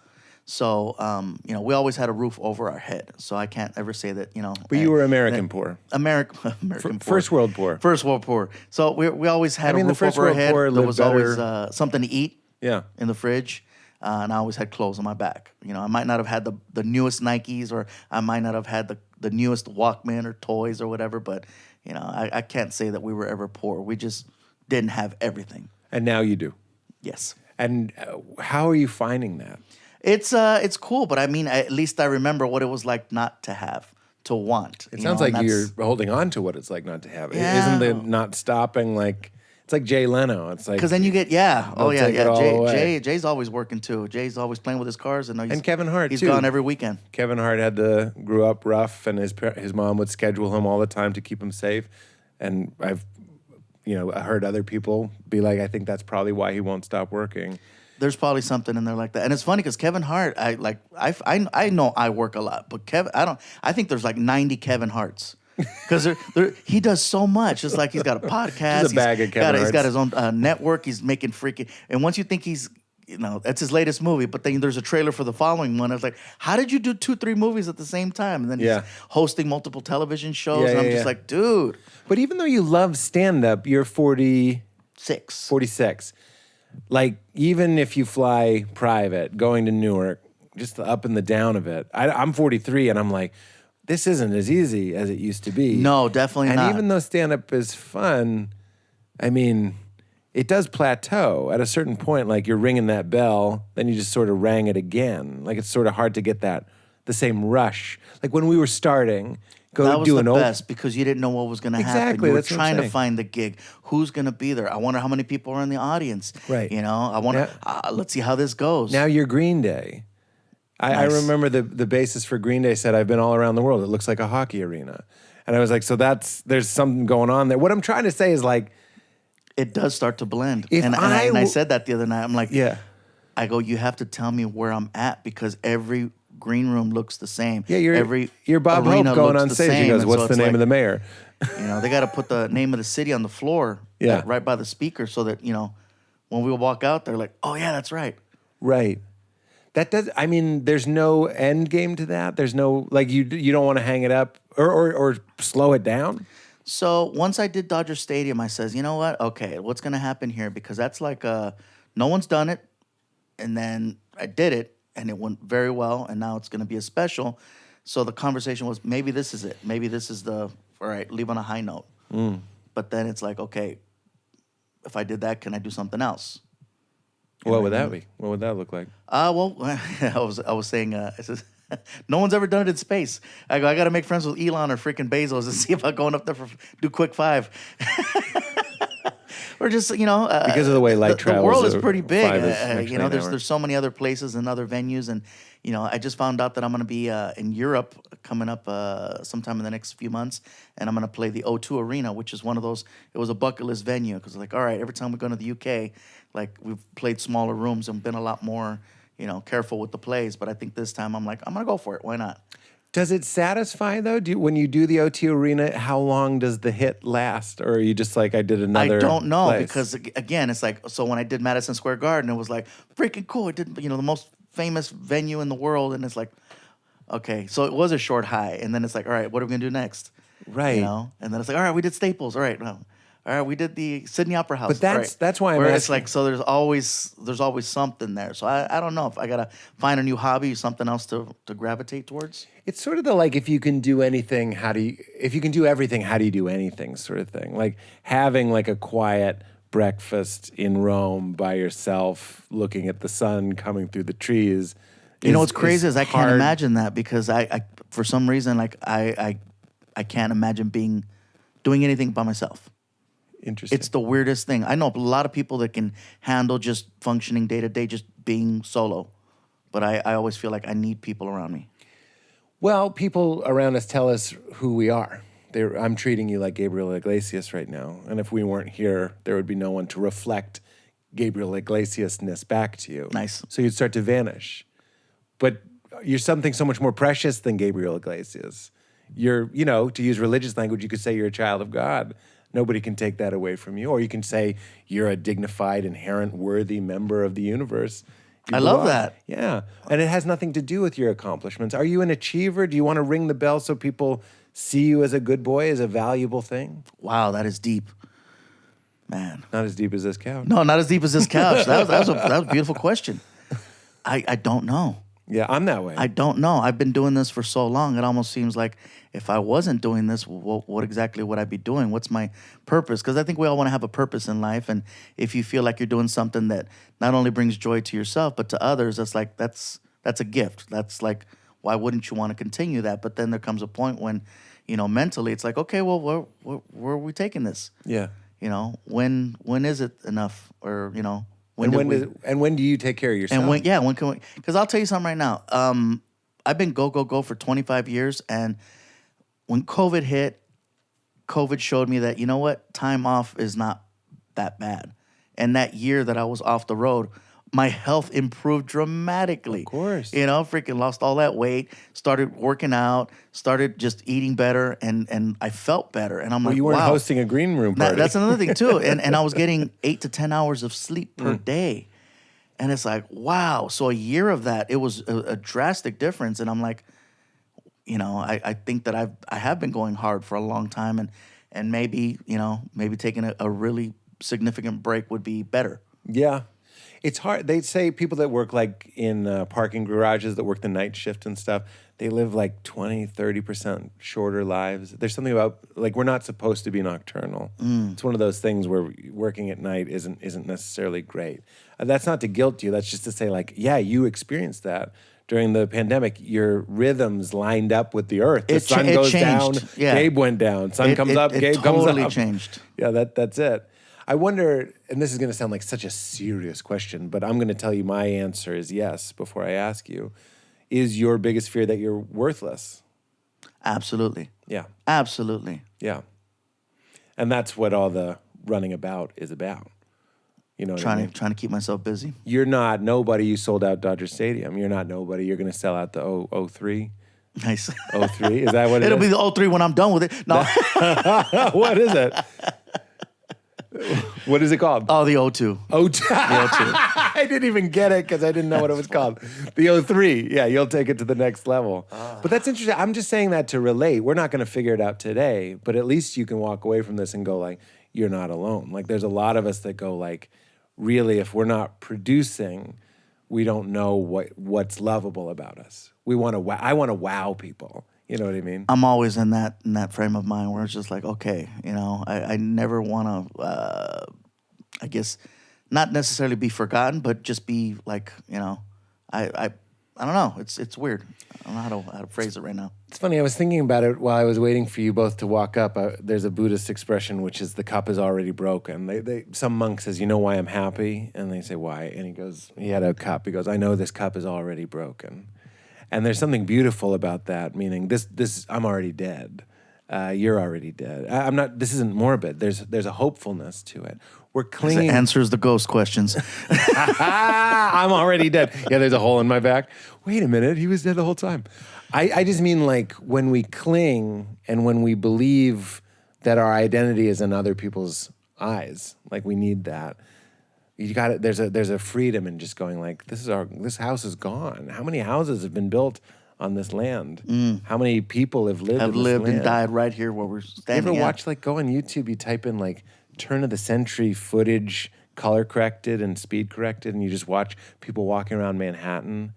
So, we always had a roof over our head. So I can't ever say that, But you were American poor. American poor. First world poor. First world poor. So we always had a roof over our head. There was always something to eat in the fridge. And I always had clothes on my back. I might not have had the newest Nikes, or I might not have had the newest Walkman or toys or whatever, but, I can't say that we were ever poor. We just didn't have everything. And now you do. Yes. And how are you finding that? It's cool, but I mean, at least I remember what it was like not to have, to want. It sounds like you're holding on to what it's like not to have it. Yeah. Isn't the not stopping like... It's like Jay Leno. It's like because then you get Jay's always working too. Jay's always playing with his cars, and Kevin Hart he's too. gone every weekend. Kevin Hart grew up rough, and his mom would schedule him all the time to keep him safe. And I've heard other people be like, I think that's probably why he won't stop working. There's probably something in there like that, and it's funny because Kevin Hart, I know I work a lot, but I think there's like 90 Kevin Harts. Because he does so much. It's like he's got a podcast. He's a bag of Kevin He's got Harts. his own network. He's making freaking... And once you think he's... that's his latest movie, but then there's a trailer for the following one. I was like, how did you do 2-3 movies at the same time? And then he's hosting multiple television shows. And I'm just like, dude. But even though you love stand-up, you're 46. 46. Like, even if you fly private, going to Newark, just the up and the down of it. I'm 43, and I'm like... This isn't as easy as it used to be. No, definitely not. And even though stand-up is fun, I mean, it does plateau. At a certain point, like you're ringing that bell, then you just sort of rang it again. Like it's sort of hard to get the same rush. Like when we were starting, that was the best because you didn't know what was going to happen. Exactly, You were that's what I'm trying to saying. find the gig. Who's going to be there? I wonder how many people are in the audience. Right. I wonder, let's see how this goes. Now you're Green Day. I remember the bassist for Green Day said, I've been all around the world. It looks like a hockey arena. And I was like, so there's something going on there. What I'm trying to say is like... It does start to blend. If And I said that the other night. I'm like, Yeah. I go, you have to tell me where I'm at because every green room looks the same. Yeah, every you're Bob Hope arena going looks on the stage. He same. goes, And what's so the it's name like, of the mayor? They got to put the name of the city on the floor Yeah. right by the speaker so that, when we walk out, they're like, oh yeah, that's right. Right. That does. I mean, there's no end game to that. There's no like you don't want to hang it up or slow it down. So once I did Dodger Stadium, I says, you know what? Okay, what's gonna happen here? Because that's like no one's done it, and then I did it, and it went very well, and now it's gonna be a special. So the conversation was, maybe this is it. Maybe this is the all right. Leave on a high note. But then it's like, okay, if I did that, can I do something else? What would that be? What would that look like? Well, I was saying, I says, no one's ever done it in space. I go, I got to make friends with Elon or freaking Bezos and see if I'm going up there do quick 5. Or just, because of the way light travels. The world is pretty big. 5 is actually an hour. There's so many other places and other venues. And, I just found out that I'm going to be in Europe coming up sometime in the next few months. And I'm going to play the O2 Arena, which is one of those, it was a bucket list venue. Because like, all right, every time we go to the UK, like we've played smaller rooms and been a lot more, careful with the plays. But I think this time I'm like, I'm going to go for it. Why not? Does it satisfy though? When you do the O2 Arena, how long does the hit last? Or are you just like, I did another I don't know place? Because again, it's like, so when I did Madison Square Garden, it was like freaking cool. It did, the most famous venue in the world. And it's like, okay, so it was a short high. And then it's like, all right, what are we going to do next? Right. And then it's like, all right, we did Staples. All right. Well, all right, we did the Sydney Opera House. But that's why I'm Where asking. it's like, so there's always something there. So I don't know if I gotta find a new hobby, something else to gravitate towards. It's sort of the like, if you can do anything, if you can do everything, how do you do anything sort of thing? Like having like a quiet breakfast in Rome by yourself, looking at the sun coming through the trees. What's crazy is I can't hard. imagine that because I for some reason like I can't imagine doing anything by myself. Interesting. It's the weirdest thing. I know a lot of people that can handle just functioning day to day, just being solo. But I always feel like I need people around me. Well, people around us tell us who we are. I'm treating you like Gabriel Iglesias right now. And if we weren't here, there would be no one to reflect Gabriel Iglesias-ness back to you. Nice. So you'd start to vanish. But you're something so much more precious than Gabriel Iglesias. You're, to use religious language, you could say you're a child of God. Nobody can take that away from you. Or you can say you're a dignified, inherent, worthy member of the universe. I love that. Yeah. And it has nothing to do with your accomplishments. Are you an achiever? Do you want to ring the bell so people see you as a good boy, as a valuable thing? Wow, that is deep. Man. Not as deep as this couch. No, not as deep as this couch. That was a beautiful question. I don't know. Yeah, I'm that way. I don't know. I've been doing this for so long. It almost seems like if I wasn't doing this, what exactly would I be doing? What's my purpose? Because I think we all want to have a purpose in life. And if you feel like you're doing something that not only brings joy to yourself, but to others, that's a gift. That's like, why wouldn't you want to continue that? But then there comes a point when, mentally it's like, okay, well, where are we taking this? Yeah. When is it enough? Or, When do you take care of yourself? And when can we? Because I'll tell you something right now. I've been go for 25 years, and when COVID hit, COVID showed me that time off is not that bad. And that year that I was off the road, my health improved dramatically. Of course. Freaking lost all that weight, started working out, started just eating better, and I felt better. And I'm like, you weren't wow. hosting a green room party. That's another thing too. And I was getting 8 to 10 hours of sleep per day. And it's like, wow. So a year of that, it was a drastic difference. And I'm like, I think that I have been going hard for a long time, and maybe taking a really significant break would be better. Yeah. It's hard. They say people that work like in parking garages, that work the night shift and stuff, they live like 20, 30% shorter lives. There's something about, like, we're not supposed to be nocturnal. It's one of those things where working at night isn't necessarily great. That's not to guilt you. That's just to say, like, yeah, you experienced that. During the pandemic, your rhythms lined up with the earth. The sun goes down, yeah. Gabe went down. Sun comes up, Gabe comes up. It totally changed. Yeah, that's it. I wonder, and this is going to sound like such a serious question, but I'm going to tell you my answer is yes before I ask you. Is your biggest fear that you're worthless? Absolutely. Yeah. Absolutely. Yeah. And that's what all the running about is about. You know what I mean? Trying to keep myself busy. You're not nobody. You sold out Dodger Stadium. You're not nobody. You're going to sell out the 03. Nice. 03? Is that what it It'll is? be the 03 when I'm done with it. No. What is it? What is it called? Oh, the O2. O2. I didn't even get it because I didn't know what it was called. The O3. Yeah, you'll take it to the next level. But that's interesting. I'm just saying that to relate. We're not going to figure it out today, but at least you can walk away from this and go like, you're not alone. Like there's a lot of us that go like, really, if we're not producing, we don't know what's lovable about us. I want to wow people. You know what I mean? I'm always in that frame of mind where it's just like, okay, I never want to, I guess, not necessarily be forgotten, but just be like, I don't know. It's weird. I don't know how to phrase it right now. It's funny. I was thinking about it while I was waiting for you both to walk up. There's a Buddhist expression which is the cup is already broken. Some monk says, "You know why I'm happy?" And they say, "Why?" And he had a cup. He goes, "I know this cup is already broken." And there's something beautiful about that, meaning this I'm already dead. You're already dead. I'm not. This isn't morbid. There's a hopefulness to it. We're clinging. It answers the ghost questions. I'm already dead. Yeah, there's a hole in my back. Wait a minute, he was dead the whole time. I just mean like when we cling and when we believe that our identity is in other people's eyes, like we need that. You got it. There's a freedom in just going like this house is gone. How many houses have been built on this land? How many people have lived and died right here where we're standing? You ever watch go on YouTube? You type in like turn of the century footage, color corrected and speed corrected, and you just watch people walking around Manhattan,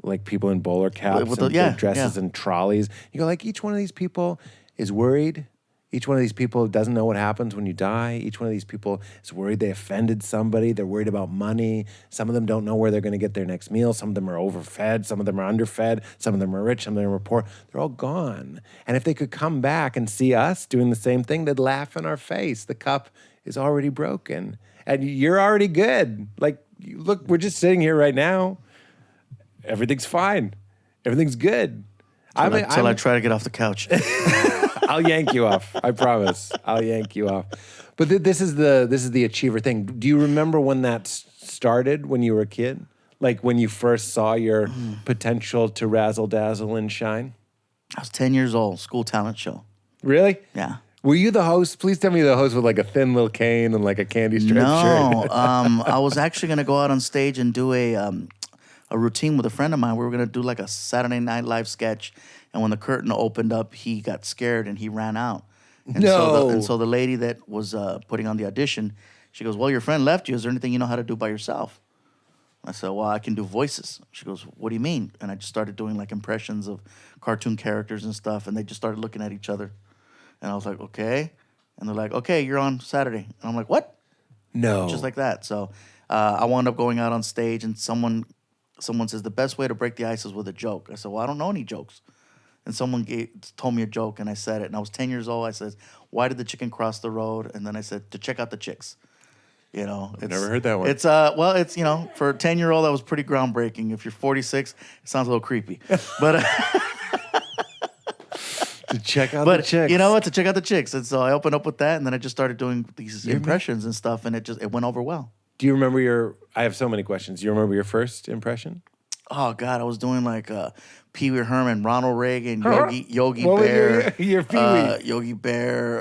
like people in bowler caps and big dresses and trolleys. You go like each one of these people is worried. Each one of these people doesn't know what happens when you die. Each one of these people is worried they offended somebody. They're worried about money. Some of them don't know where they're going to get their next meal. Some of them are overfed. Some of them are underfed. Some of them are rich. Some of them are poor. They're all gone. And if they could come back and see us doing the same thing, they'd laugh in our face. The cup is already broken. And you're already good. Like, look, we're just sitting here right now. Everything's fine. Everything's good. Until I try to get off the couch. I'll yank you off. I promise. I'll yank you off. But this is the achiever thing. Do you remember when that started when you were a kid? Like when you first saw your potential to razzle dazzle and shine? I was 10 years old, school talent show. Really? Yeah. Were you the host? Please tell me the host with like a thin little cane and like a candy striped shirt. No, I was actually going to go out on stage and do a routine with a friend of mine. We were going to do like a Saturday Night Live sketch. And when the curtain opened up, he got scared and he ran out. And so the lady that was putting on the audition, she goes, "Well, your friend left you. Is there anything you know how to do by yourself?" I said, "Well, I can do voices." She goes, "What do you mean?" And I just started doing like impressions of cartoon characters and stuff. And they just started looking at each other. And I was like, "Okay." And they're like, "Okay, you're on Saturday." And I'm like, "What?" No. Just like that. So I wound up going out on stage and someone says, "The best way to break the ice is with a joke." I said, "Well, I don't know any jokes." And someone told me a joke, and I said it. And I was 10 years old. I said, "Why did the chicken cross the road?" And then I said, "To check out the chicks." I've never heard that one. It's for a 10-year-old, that was pretty groundbreaking. If you're 46, it sounds a little creepy. But to check out the chicks. You know what? To check out the chicks. And so I opened up with that, and then I just started doing these impressions and stuff, and it went over well. Do you remember I have so many questions. Do you remember your first impression? Oh, God, I was doing like Pee Wee Herman, Ronald Reagan, Yogi what Bear. Was your Pee Wee? Yogi Bear.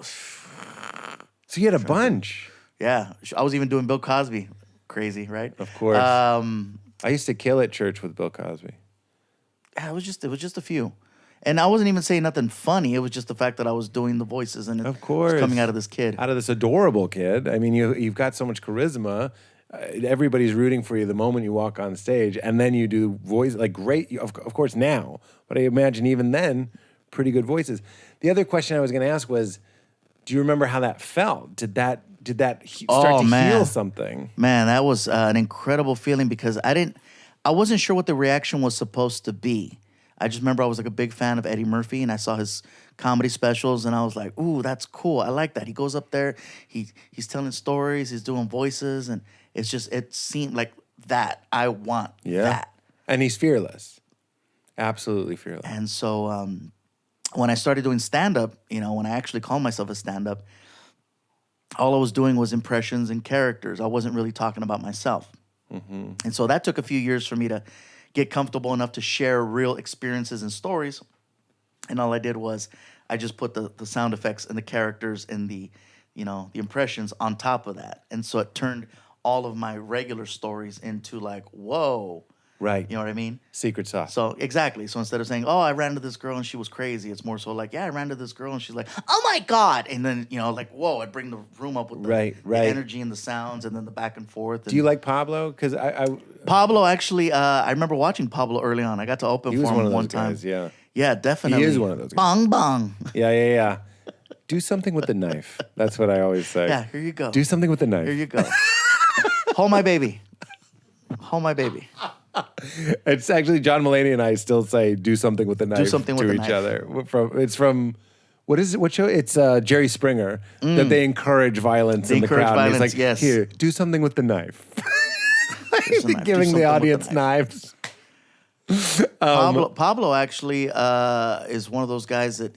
So you had a bunch. Yeah. I was even doing Bill Cosby. Crazy, right? Of course. I used to kill at church with Bill Cosby. Yeah, it was just a few. And I wasn't even saying nothing funny. It was just the fact that I was doing the voices and it was coming out of this kid. Out of this adorable kid. I mean, you've got so much charisma. Everybody's rooting for you the moment you walk on stage, and then you do voice like great. Of course now, but I imagine even then, pretty good voices. The other question I was going to ask was, do you remember how that felt? Did that start to heal something? Man, that was an incredible feeling because I wasn't sure what the reaction was supposed to be. I just remember I was like a big fan of Eddie Murphy, and I saw his comedy specials, and I was like, "Ooh, that's cool. I like that." He goes up there, he's telling stories, he's doing voices, and it seemed like that. I want that. And he's fearless. Absolutely fearless. And so when I started doing stand-up, when I actually called myself a stand-up, all I was doing was impressions and characters. I wasn't really talking about myself. Mm-hmm. And so that took a few years for me to get comfortable enough to share real experiences and stories. And all I did was I just put the sound effects and the characters and the the impressions on top of that. And so it turned all of my regular stories into like, whoa. Right. You know what I mean? Secret sauce. So exactly. So instead of saying, "Oh, I ran to this girl and she was crazy," it's more so like, "Yeah, I ran to this girl and she's like, oh my god," and then like, "Whoa!" I'd bring the room up with the energy and the sounds, and then the back and forth. And do you like Pablo? Because Pablo actually, I remember watching Pablo early on. I got to open for him one time. Guys, yeah. Yeah, definitely. He is one of those guys. Bong bong. Yeah. Do something with the knife. That's what I always say. Yeah, here you go. Do something with the knife. Here you go. Hold my baby. Hold my baby. It's actually John Mulaney and I still say "do something with the knife" to each other. It's from what is it? What show? It's Jerry Springer that they encourage violence in the crowd. Violence, and he's like, yes. "Here, do something with the knife." Giving the audience knives. Pablo actually is one of those guys that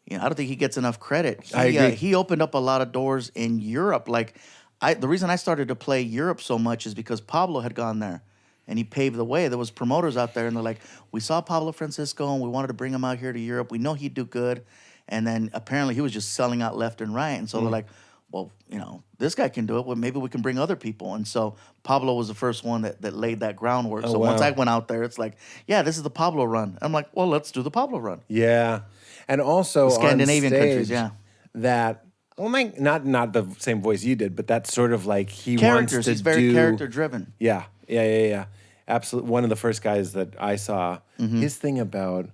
I don't think he gets enough credit. I agree. He opened up a lot of doors in Europe. Like the reason I started to play Europe so much is because Pablo had gone there. And he paved the way. There was promoters out there, and they're like, "We saw Pablo Francisco, and we wanted to bring him out here to Europe. We know he'd do good." And then apparently he was just selling out left and right. And so they're like, "Well, this guy can do it. Well, maybe we can bring other people." And so Pablo was the first one that laid that groundwork. So once I went out there, it's like, "Yeah, this is the Pablo run." I'm like, "Well, let's do the Pablo run." Yeah, and also the Scandinavian on stage, countries, yeah. That not the same voice you did, but that's sort of like he Characters. wants to He's very character driven. Yeah. Absolutely. One of the first guys that I saw, his thing about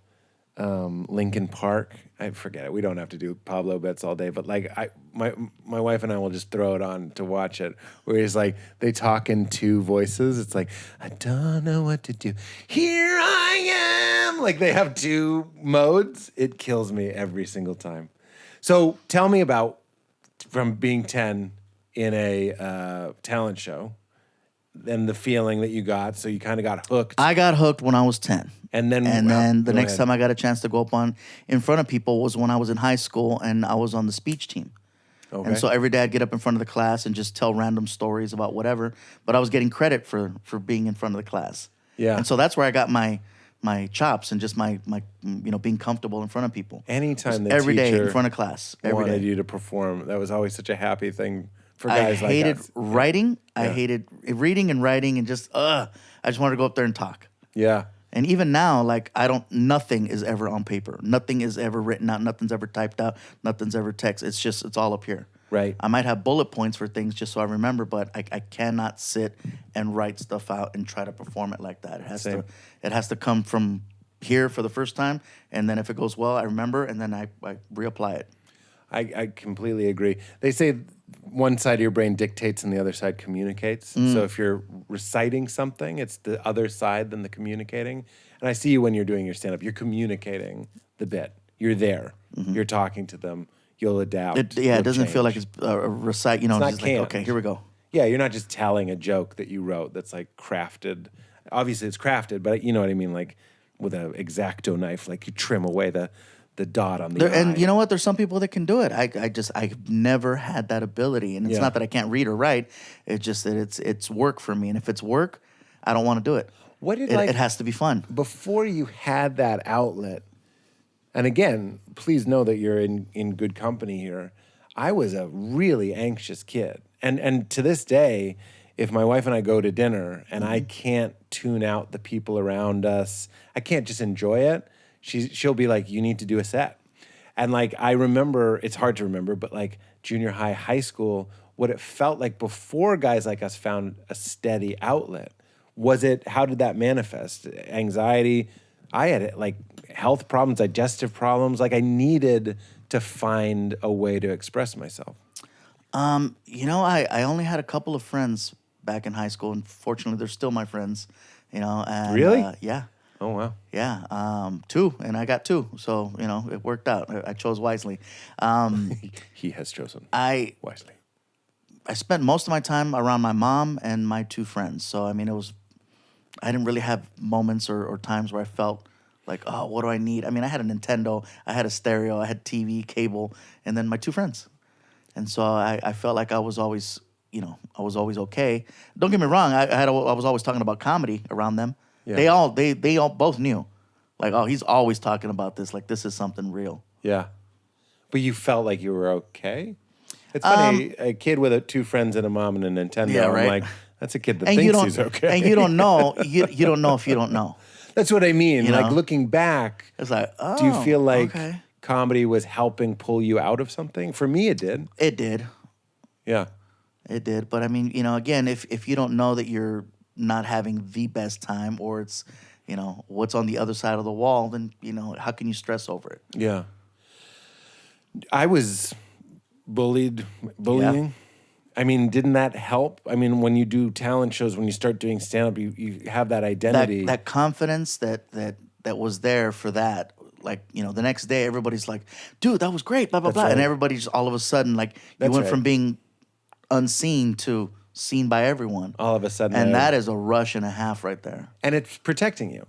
Lincoln Park, I forget it. We don't have to do Pablo bits all day, but like my wife and I will just throw it on to watch it, where he's like, they talk in two voices. It's like, "I don't know what to do. Here I am." Like they have two modes. It kills me every single time. So tell me about from being 10 in a talent show. And the feeling that you got, so you kind of got hooked. I got hooked when I was 10. And then the next time I got a chance to go up in front of people was when I was in high school and I was on the speech team. Okay. And so every day I'd get up in front of the class and just tell random stories about whatever, but I was getting credit for being in front of the class. Yeah. And so that's where I got my chops and just my being comfortable in front of people. Anytime the every teacher day in front of class, every wanted day. You to perform, that was always such a happy thing. I hated writing. I hated reading and writing and just I just wanted to go up there and talk. Yeah. And even now, like nothing is ever on paper. Nothing is ever written out. Nothing's ever typed out. Nothing's ever text. It's all up here. Right. I might have bullet points for things just so I remember, but I cannot sit and write stuff out and try to perform it like that. It has to come from here for the first time, and then if it goes well, I remember, and then I reapply it. I completely agree. They say one side of your brain dictates and the other side communicates. So if you're reciting something, it's the other side than the communicating. And I see you when you're doing your stand-up. You're communicating the bit. You're there. You're talking to them. You'll adapt. It doesn't feel like it's a recite. It's not just like, okay, here we go. Yeah, you're not just telling a joke that you wrote that's like crafted. Obviously, it's crafted, but you know what I mean? Like with an X-Acto knife, like you trim away the dot on the eye. And you know what? There's some people that can do it. I've never had that ability. And it's not that I can't read or write. It's just that it's work for me. And if it's work, I don't want to do it. It has to be fun. Before you had that outlet, and again, please know that you're in good company here. I was a really anxious kid. And to this day, if my wife and I go to dinner and I can't tune out the people around us, I can't just enjoy it. She'll be like, "You need to do a set." And like, I remember, it's hard to remember, but like junior high, high school, what it felt like before guys like us found a steady outlet. How did that manifest? Anxiety? I had like health problems, digestive problems. Like I needed to find a way to express myself. I only had a couple of friends back in high school, and fortunately, they're still my friends. And, really? Yeah. Oh, wow. Yeah, 2, and I got 2, so, it worked out. I chose wisely. He has chosen wisely. I spent most of my time around my mom and my 2 friends, so, I didn't really have moments or times where I felt like, oh, what do I need? I had a Nintendo, I had a stereo, I had TV, cable, and then my 2 friends. And so I felt like I was always, okay. Don't get me wrong, I was always talking about comedy around them. Yeah. They all both knew, like, oh, he's always talking about this, like this is something real. Yeah, but you felt like you were okay. It's funny, a kid with two friends and a mom and a Nintendo. Yeah, right. I'm like, that's a kid that thinks he's okay. And you don't know. You don't know if you don't know. That's what I mean. You Like know? looking back, It's like, oh, do you feel like okay. comedy was helping pull you out of something? For me, it did. It did. Yeah. It did. But I mean, again, if you don't know that you're not having the best time or it's, what's on the other side of the wall, then, how can you stress over it? Yeah. I was bullying. Yeah. I mean, didn't that help? I mean, when you do talent shows, when you start doing stand-up, you have that identity. That confidence that was there for that. Like, the next day, everybody's like, dude, that was great, blah, blah, That's blah. right. And everybody's all of a sudden, like, you That's went right. from being unseen to seen by everyone. All of a sudden. And that is a rush and a half right there. And it's protecting you.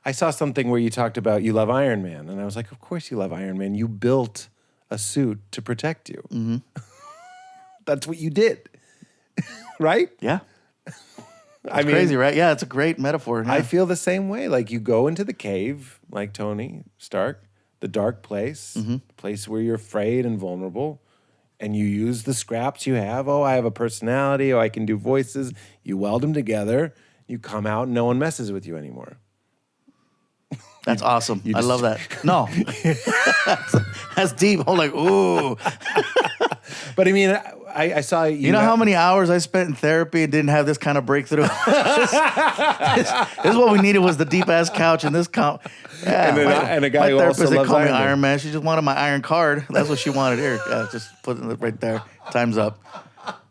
I saw something where you talked about you love Iron Man. And I was like, of course you love Iron Man. You built a suit to protect you. Mm-hmm. That's what you did. Right? Yeah. I mean, Crazy, right? Yeah, it's a great metaphor. Yeah. I feel the same way. Like you go into the cave, like Tony Stark, the dark place, the place where you're afraid and vulnerable, and you use the scraps you have. Oh, I have a personality. Oh, I can do voices. You weld them together. You come out and no one messes with you anymore. That's awesome. I just- love that. No. that's deep. I'm like, ooh. But I mean, I saw you. You know how many hours I spent in therapy and didn't have this kind of breakthrough? this is what we needed was the deep ass couch and this yeah, and a guy who my also therapist didn't loves call me Iron Man. Iron Man. She just wanted my iron card. That's what she wanted. Here, just put it right there. Time's up.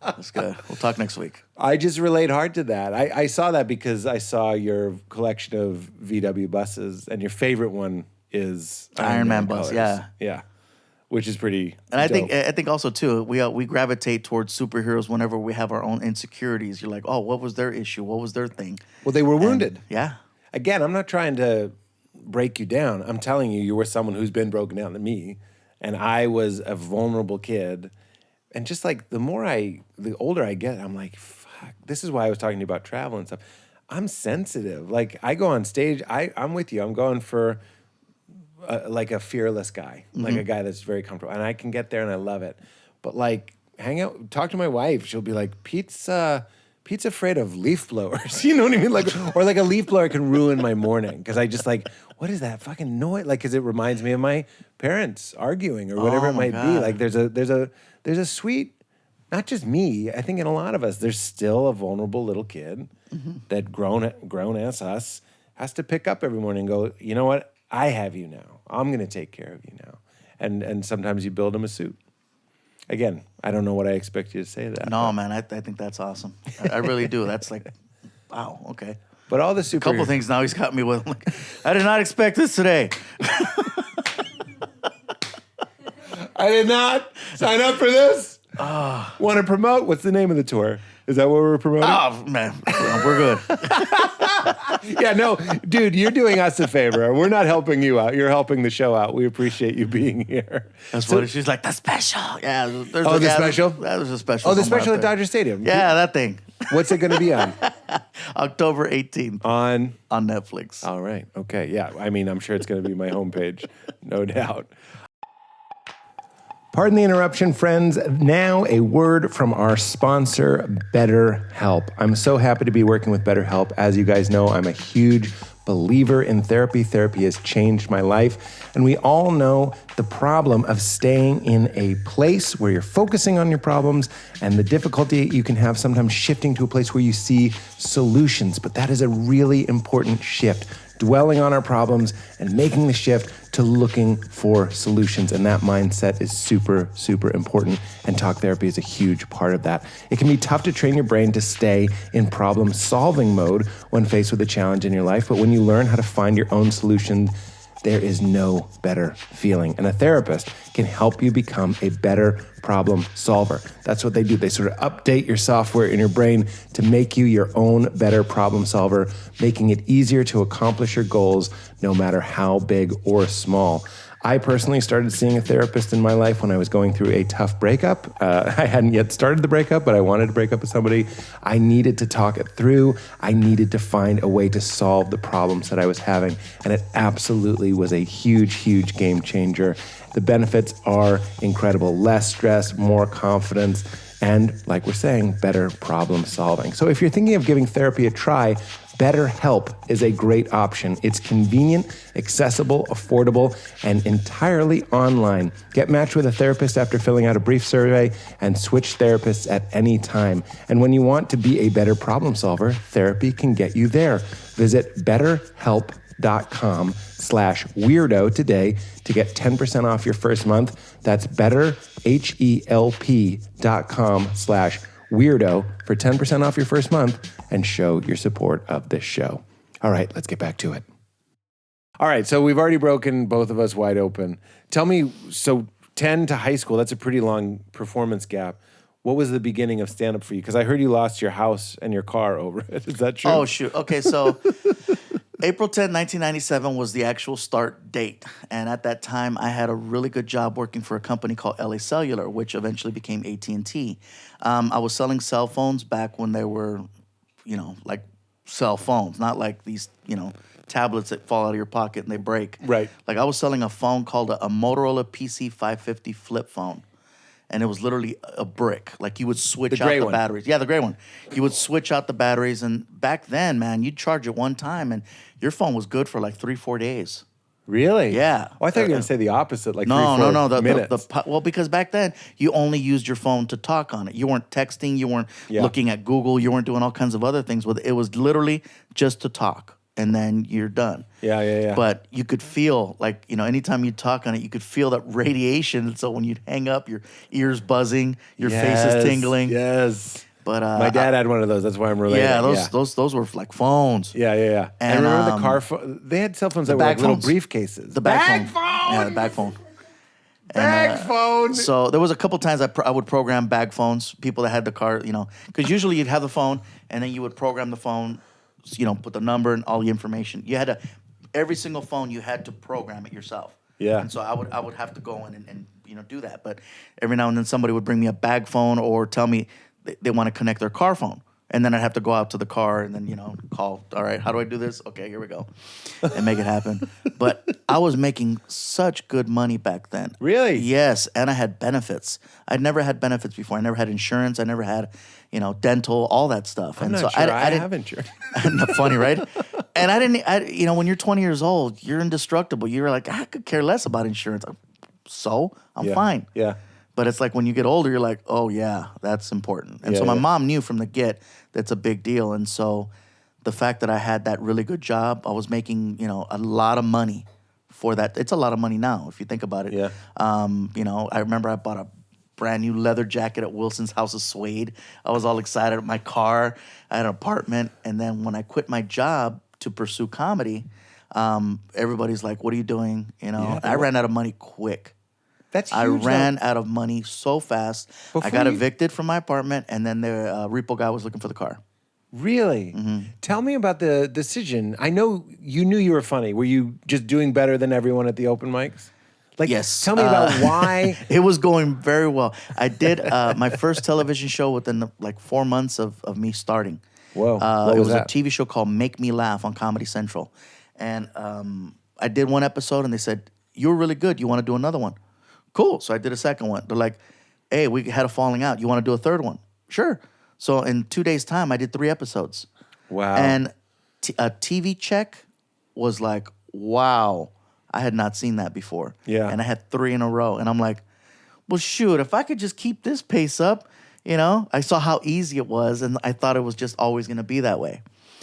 That's good. We'll talk next week. I just relate hard to that. I saw that because I saw your collection of VW buses, and your favorite one is Iron Man bus, colors. yeah. Yeah. Which is pretty And I dope. think also too we gravitate towards superheroes whenever we have our own insecurities. You're like, oh, what was their issue? What was their thing? Well, they were wounded. Yeah. Again, I'm not trying to break you down. I'm telling you, you were someone who's been broken down to me, and I was a vulnerable kid. And just like the older I get, I'm like, fuck. This is why I was talking to you about travel and stuff. I'm sensitive. Like I go on stage, I'm with you. I'm going for like a fearless guy, like a guy that's very comfortable, and I can get there and I love it. But like hang out, talk to my wife. She'll be like, Pete's afraid of leaf blowers. You know what I mean? Like, or like a leaf blower can ruin my morning because I just like, what is that fucking noise? Like, because it reminds me of my parents arguing or whatever it might be. God. Like, there's a sweet, not just me. I think in a lot of us, there's still a vulnerable little kid that grown ass us has to pick up every morning and go, you know what? I have you now. I'm going to take care of you now. And sometimes you build them a suit. Again, I don't know what I expect you to say to that. No, man, I think that's awesome. I really do. That's like, wow, okay. But all the A couple things now he's got me with. I'm like, I did not expect this today. I did not sign up for this. Want to promote? What's the name of the tour? Is that what we're promoting? Oh, man, we're good. Yeah, no, dude, you're doing us a favor. We're not helping you out. You're helping the show out. We appreciate you being here. That's what she's like, the special. Yeah. The special? That was a special. Oh, the somewhere special out at there. Dodger Stadium. Yeah, that thing. What's it going to be on? October 18th On. on Netflix. All right. Okay. Yeah. I mean, I'm sure it's going to be my homepage, no doubt. Pardon the interruption, friends. Now a word from our sponsor, BetterHelp. I'm so happy to be working with BetterHelp. As you guys know, I'm a huge believer in therapy. Therapy has changed my life. And we all know the problem of staying in a place where you're focusing on your problems and the difficulty you can have sometimes shifting to a place where you see solutions. But that is a really important shift. Dwelling on our problems and making the shift to looking for solutions. And that mindset is super, super important. And talk therapy is a huge part of that. It can be tough to train your brain to stay in problem-solving mode when faced with a challenge in your life. But when you learn how to find your own solution, there is no better feeling. And a therapist can help you become a better problem solver. That's what they do. They sort of update your software in your brain to make you your own better problem solver, making it easier to accomplish your goals no matter how big or small. I personally started seeing a therapist in my life when I was going through a tough breakup. I hadn't yet started the breakup, but I wanted to break up with somebody. I needed to talk it through. I needed to find a way to solve the problems that I was having. And it absolutely was a huge, huge game changer. The benefits are incredible. Less stress, more confidence, and like we're saying, better problem solving. So if you're thinking of giving therapy a try, BetterHelp is a great option. It's convenient, accessible, affordable, and entirely online. Get matched with a therapist after filling out a brief survey and switch therapists at any time. And when you want to be a better problem solver, therapy can get you there. Visit betterhelp.com/weirdo today to get 10% off your first month. That's betterhelp.com/weirdo for 10% off your first month and show your support of this show. All right, let's get back to it. All right, so we've already broken both of us wide open. Tell me, so 10 to high school, that's a pretty long performance gap. What was the beginning of stand-up for you? Because I heard you lost your house and your car over it. Is that true? Oh, shoot. Okay, so April 10, 1997 was the actual start date. And at that time, I had a really good job working for a company called LA Cellular, which eventually became AT&T. I was selling cell phones back when they were, like cell phones, not like these, tablets that fall out of your pocket and they break. Right. Like I was selling a phone called a Motorola PC550 flip phone. And it was literally a brick. Like you would switch out the batteries. Yeah, the gray one. You would switch out the batteries. And back then, man, you'd charge it one time and your phone was good for like 3-4 days. Really? Yeah. Oh, I thought you were going to say the opposite, like no, 3-4 minutes. Well, because back then, you only used your phone to talk on it. You weren't texting. You weren't looking at Google. You weren't doing all kinds of other things with it. It was literally just to talk. And then you're done. Yeah. But you could feel, like, anytime you talk on it, you could feel that radiation. So when you'd hang up, your ears buzzing, your face is tingling. Yes. But my dad had one of those. That's why I'm related. Yeah, those were like phones. Yeah. And remember the car phone? They had cell phones that were like little briefcases. The bag phone. Yeah, the bag phone. Bag phone. So there was a couple times I would program bag phones. People that had the car, because usually you'd have the phone and then you would program the phone. Put the number and all the information. You had to, every single phone, you had to program it yourself. Yeah. And so I would have to go in and do that. But every now and then somebody would bring me a bag phone or tell me they want to connect their car phone. And then I'd have to go out to the car and then, call, all right, how do I do this? Okay, here we go. And make it happen. But I was making such good money back then. Really? Yes, and I had benefits. I'd never had benefits before. I never had insurance. I never had, dental, all all that stuff. I'm and not so sure I didn't have insurance. Funny, right? And I didn't, when you're 20 years old, you're indestructible. You're like, I could care less about insurance. So I'm fine. Yeah. But it's like when you get older, you're like, oh, yeah, that's important. And so my mom knew from the get that's a big deal. And so the fact that I had that really good job, I was making, a lot of money for that. It's a lot of money now, if you think about it. Yeah. I remember I bought a brand new leather jacket at Wilson's House of Suede. I was all excited. My car, I had an apartment. And then when I quit my job to pursue comedy, everybody's like, what are you doing? I ran out of money quick. That's huge. I ran out of money so fast. I got evicted from my apartment, and then the repo guy was looking for the car. Really? Mm-hmm. Tell me about the decision. I know you knew you were funny. Were you just doing better than everyone at the open mics? Yes. Tell me about why. It was going very well. I did my first television show within 4 months of me starting. Whoa. It was a TV show called Make Me Laugh on Comedy Central. And I did one episode, and they said, you're really good. You want to do another one? Cool. So I did a second one. They're like, hey, we had a falling out. You want to do a third one? Sure. So in 2 days' time, I did 3 episodes. Wow. And a TV check was like, wow, I had not seen that before. Yeah. And I had 3 in a row. And I'm like, well, shoot, if I could just keep this pace up, I saw how easy it was. And I thought it was just always going to be that way.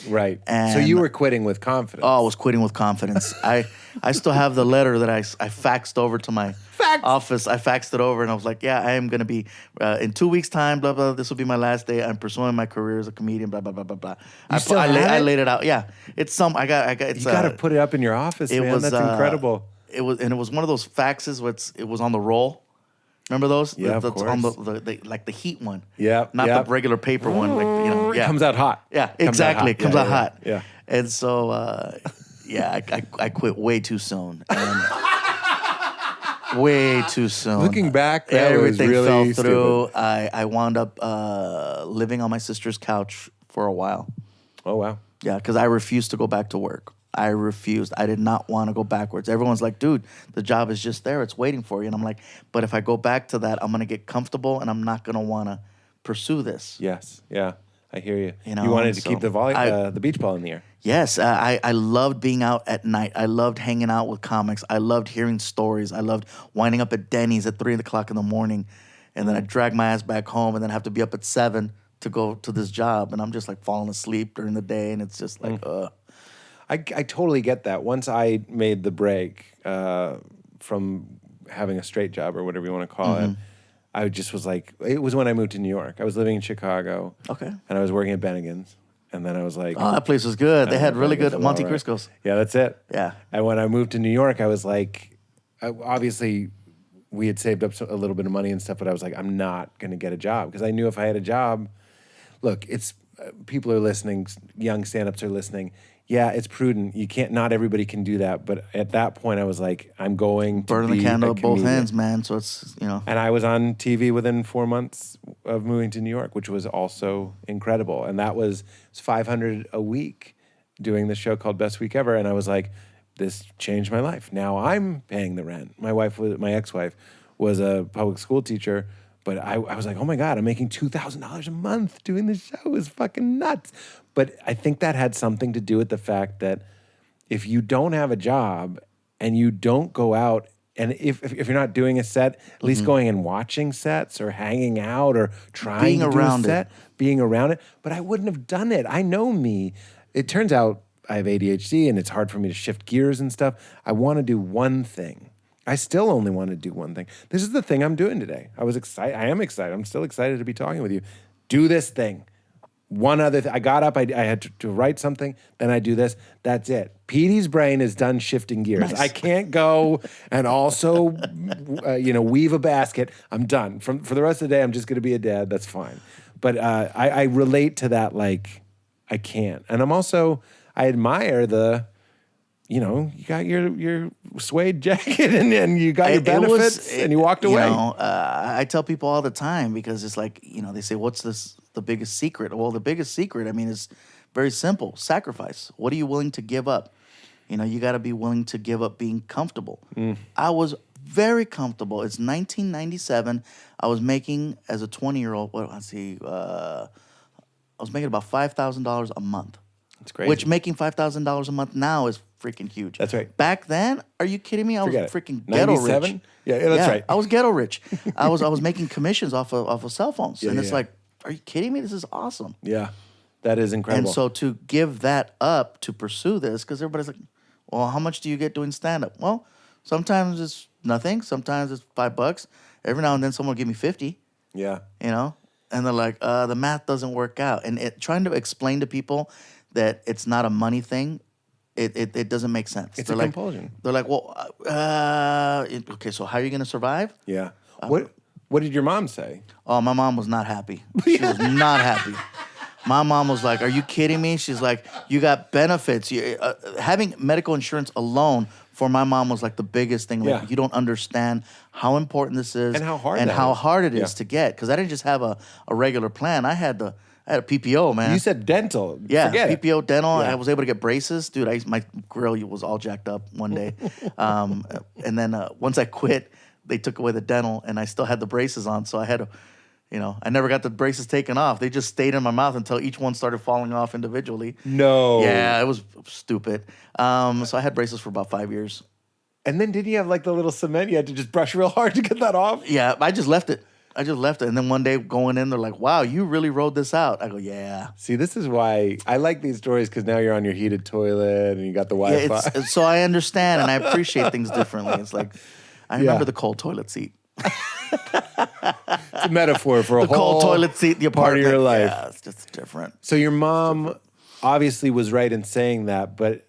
Right. And so you were quitting with confidence. Oh, I was quitting with confidence. I still have the letter that I faxed over to my office. I faxed it over, and I was like, yeah, I am going to be, in 2 weeks' time, blah, blah, this will be my last day. I'm pursuing my career as a comedian, blah, blah, blah, blah, blah. I laid it out. Yeah. It's you got to put it up in your office, man. That's incredible. It was one of those faxes where it was on the roll. Remember those? Yeah, of course. On the heat one. Yeah. Not the regular paper one. It comes out hot. Yeah, exactly. It comes out hot. Yeah. And so, I quit way too soon. And Way too soon. Looking back, that everything was really fell through. stupid. I wound up living on my sister's couch for a while. Oh, wow. Yeah, because I refused to go back to work. I refused. I did not want to go backwards. Everyone's like, dude, the job is just there. It's waiting for you. And I'm like, but if I go back to that, I'm going to get comfortable and I'm not going to want to pursue this. Yes. Yeah. I hear you. You know, You wanted to so keep the beach ball in the air. Yes, I loved being out at night. I loved hanging out with comics. I loved hearing stories. I loved winding up at Denny's at 3 o'clock in the morning. And then I'd drag my ass back home and then have to be up at 7 to go to this job. And I'm just like falling asleep during the day. And it's just like, I totally get that. Once I made the break from having a straight job or whatever you want to call it, I just was like, it was when I moved to New York. I was living in Chicago. Okay. And I was working at Bennigan's. And then I was like, oh, that place was good. They had really good Bennigan's was Monte all right. Crisco's. Yeah, that's it. Yeah. And when I moved to New York, I was like, obviously we had saved up a little bit of money and stuff, but I was like, I'm not going to get a job. Because I knew if I had a job, look, it's people are listening, young stand-ups are listening. Yeah, it's prudent. You can't, not everybody can do that. But at that point, I was like, I'm going to Burning be the candle a at both comedian. ends, man. So it's, you know. And I was on TV within 4 months of moving to New York, which was also incredible. And that was $500 a week doing this show called Best Week Ever. And I was like, this changed my life. Now I'm paying the rent. My ex-wife was a public school teacher, but I was like, oh my God, I'm making $2,000 a month doing this show. It was fucking nuts. But I think that had something to do with the fact that if you don't have a job and you don't go out, and if you're not doing a set, at least going and watching sets or hanging out or trying Being to do around a set, being around it. But I wouldn't have done it. I know me. It turns out I have ADHD and it's hard for me to shift gears and stuff. I want to do one thing. I still only want to do one thing. This is the thing I'm doing today. I was excited. I am excited. I'm still excited to be talking with you. Do this thing. One other thing. I got up. I had to write something. Then I do this. That's it. Petey's brain is done shifting gears. Nice. I can't go and also, weave a basket. I'm done. For the rest of the day, I'm just going to be a dad. That's fine. But I relate to that. Like, I can't. And I'm also, I admire the, you got your suede jacket and you got your benefits and you walked away. I tell people all the time because it's like, they say, what's the biggest secret? Well, the biggest secret, is very simple. Sacrifice. What are you willing to give up? You got to be willing to give up being comfortable. I was very comfortable. It's 1997. I was making, as a 20-year-old, I was making about $5,000 a month. That's crazy. Which making $5,000 a month now is freaking huge. That's right. Back then, are you kidding me? I was freaking ghetto 97? rich. Yeah, that's right. I was ghetto rich. I was making commissions off of cell phones, and it's yeah. like, are you kidding me? This is awesome. Yeah, that is incredible. And so to give that up to pursue this, because everybody's like, well, how much do you get doing stand-up? Well, sometimes it's nothing. Sometimes it's $5. Every now and then someone will give me 50. Yeah. And they're like, the math doesn't work out. And trying to explain to people that it's not a money thing, it doesn't make sense. It's a compulsion. They're like, well, okay, so how are you going to survive? Yeah. What did your mom say? Oh, my mom was not happy. She was not happy. My mom was like, are you kidding me? She's like, you got benefits. Having medical insurance alone for my mom was like the biggest thing. Like, Yeah. you don't understand how important this is. And how hard and that how is. hard it is Yeah. to get. Because I didn't just have a regular plan. I had a PPO, man. You said dental. Yeah, Forget it. PPO dental. Yeah. I was able to get braces. Dude, my grill was all jacked up one day. And then once I quit, they took away the dental, and I still had the braces on. So I had to, I never got the braces taken off. They just stayed in my mouth until each one started falling off individually. No. Yeah, it was stupid. So I had braces for about 5 years. And then didn't you have like the little cement? You had to just brush real hard to get that off? Yeah, I just left it. And then one day going in, they're like, wow, you really rode this out. I go, yeah. See, this is why I like these stories, because now you're on your heated toilet and you got the Wi-Fi. Yeah, so I understand and I appreciate things differently. It's like, I remember the cold toilet seat. It's a metaphor for a The whole cold toilet seat, the part apartment. of your life. Yeah, it's just different. So your mom obviously was right in saying that, but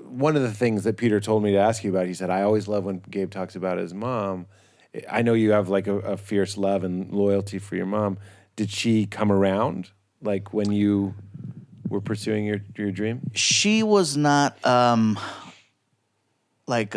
one of the things that Peter told me to ask you about, he said, I always love when Gabe talks about his mom. I know you have like a fierce love and loyalty for your mom. Did she come around like when you were pursuing your dream? She was not, like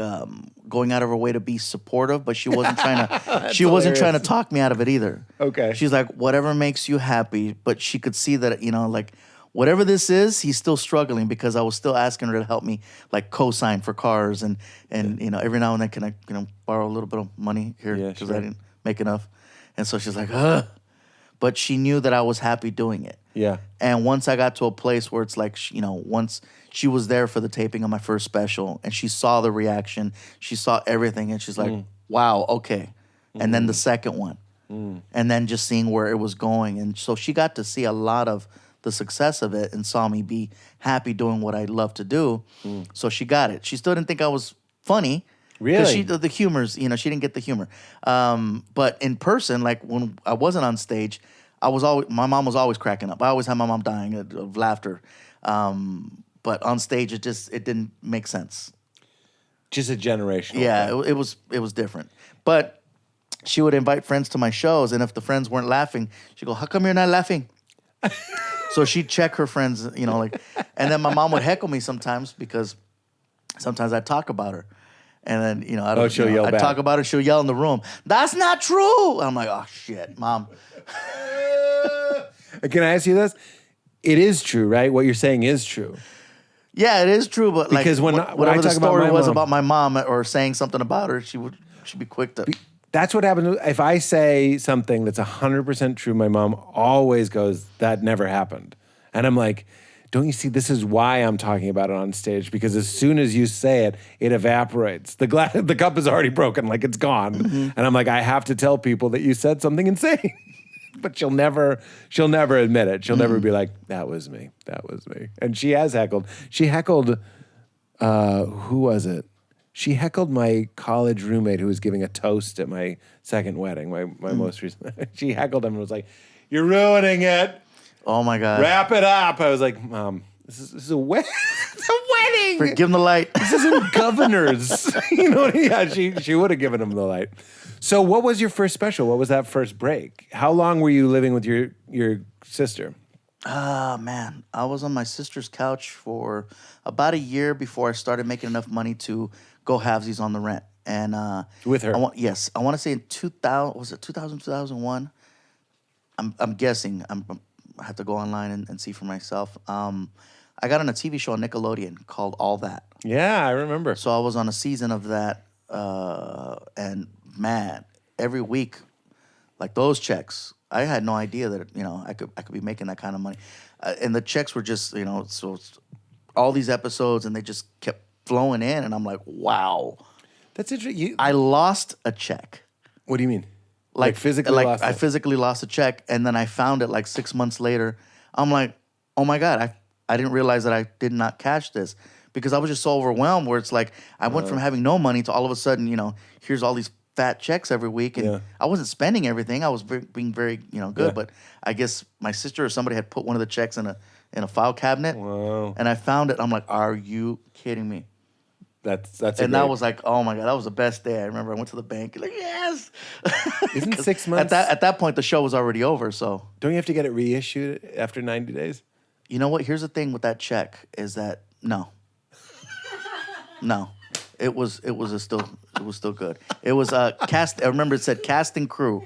going out of her way to be supportive, but she wasn't trying to. She hilarious. wasn't trying to talk me out of it either. Okay. She's like, whatever makes you happy, but she could see that like whatever this is, he's still struggling because I was still asking her to help me like co-sign for cars and every now and then can I borrow a little bit of money here because I didn't make enough, and so she's like, ugh. But she knew that I was happy doing it. Yeah. And once I got to a place where it's like, once she was there for the taping of my first special and she saw the reaction, she saw everything, and she's like, wow, okay. And then the second one. And then just seeing where it was going. And so she got to see a lot of the success of it and saw me be happy doing what I love to do. So she got it. She still didn't think I was funny. Really? Because the humor's, she didn't get the humor. But in person, like when I wasn't on stage, my mom was always cracking up. I always had my mom dying of laughter. But on stage, it didn't make sense. Just a generational. Yeah, thing. it was different. But she would invite friends to my shows, and if the friends weren't laughing, she'd go, "How come you're not laughing?" So she'd check her friends, and then my mom would heckle me sometimes because sometimes I'd talk about her. And then, I'd talk about her, she'll yell in the room, "That's not true." I'm like, oh, shit, Mom. Can I ask you this? It is true, right? What you're saying is true. Yeah, it is true, but because when whatever I the talk about story my was mom, about my mom or saying something about her, she'd be quick to. That's what happens. If I say something that's 100% true, my mom always goes, "That never happened." And I'm like, don't you see, this is why I'm talking about it on stage, because as soon as you say it, it evaporates. The cup is already broken, like it's gone. And I'm like, I have to tell people that you said something insane. But she'll never admit it. She'll never be like, that was me. And she has heckled. She heckled, who was it? She heckled my college roommate who was giving a toast at my second wedding, my most recent. She heckled him and was like, "You're ruining it. Oh my God. Wrap it up." I was like, "Mom, this is a wedding. It's a wedding. Give him the light. This isn't Governors." Yeah, she would have given him the light. So what was your first special? What was that first break? How long were you living with your sister? Man, I was on my sister's couch for about a year before I started making enough money to go halvesies on the rent. And with her? I want to say in 2000, was it 2000, 2001? I'm guessing. I have to go online and see for myself. I got on a TV show on Nickelodeon called All That. Yeah, I remember. So I was on a season of that, and man, every week, like those checks, I had no idea that I could be making that kind of money, and the checks were just so it's all these episodes, and they just kept flowing in, and I'm like, wow, That's interesting. I lost a check. What do you mean? Like physically lost I it? physically lost a check, and then I found it like 6 months later. I'm like, oh my God, I didn't realize that I did not cash this because I was just so overwhelmed where it's like I went from having no money to all of a sudden, here's all these fat checks every week, and I wasn't spending everything. I was being very, good, but I guess my sister or somebody had put one of the checks in a file cabinet, and I found it. I'm like, are you kidding me? That was like, oh my God, that was the best day. I remember I went to the bank, like, yes. Isn't 6 months? At that point, the show was already over. So don't you have to get it reissued after 90 days? You know what? Here's the thing with that check is that no, it was still good. It was a cast. I remember it said cast and crew.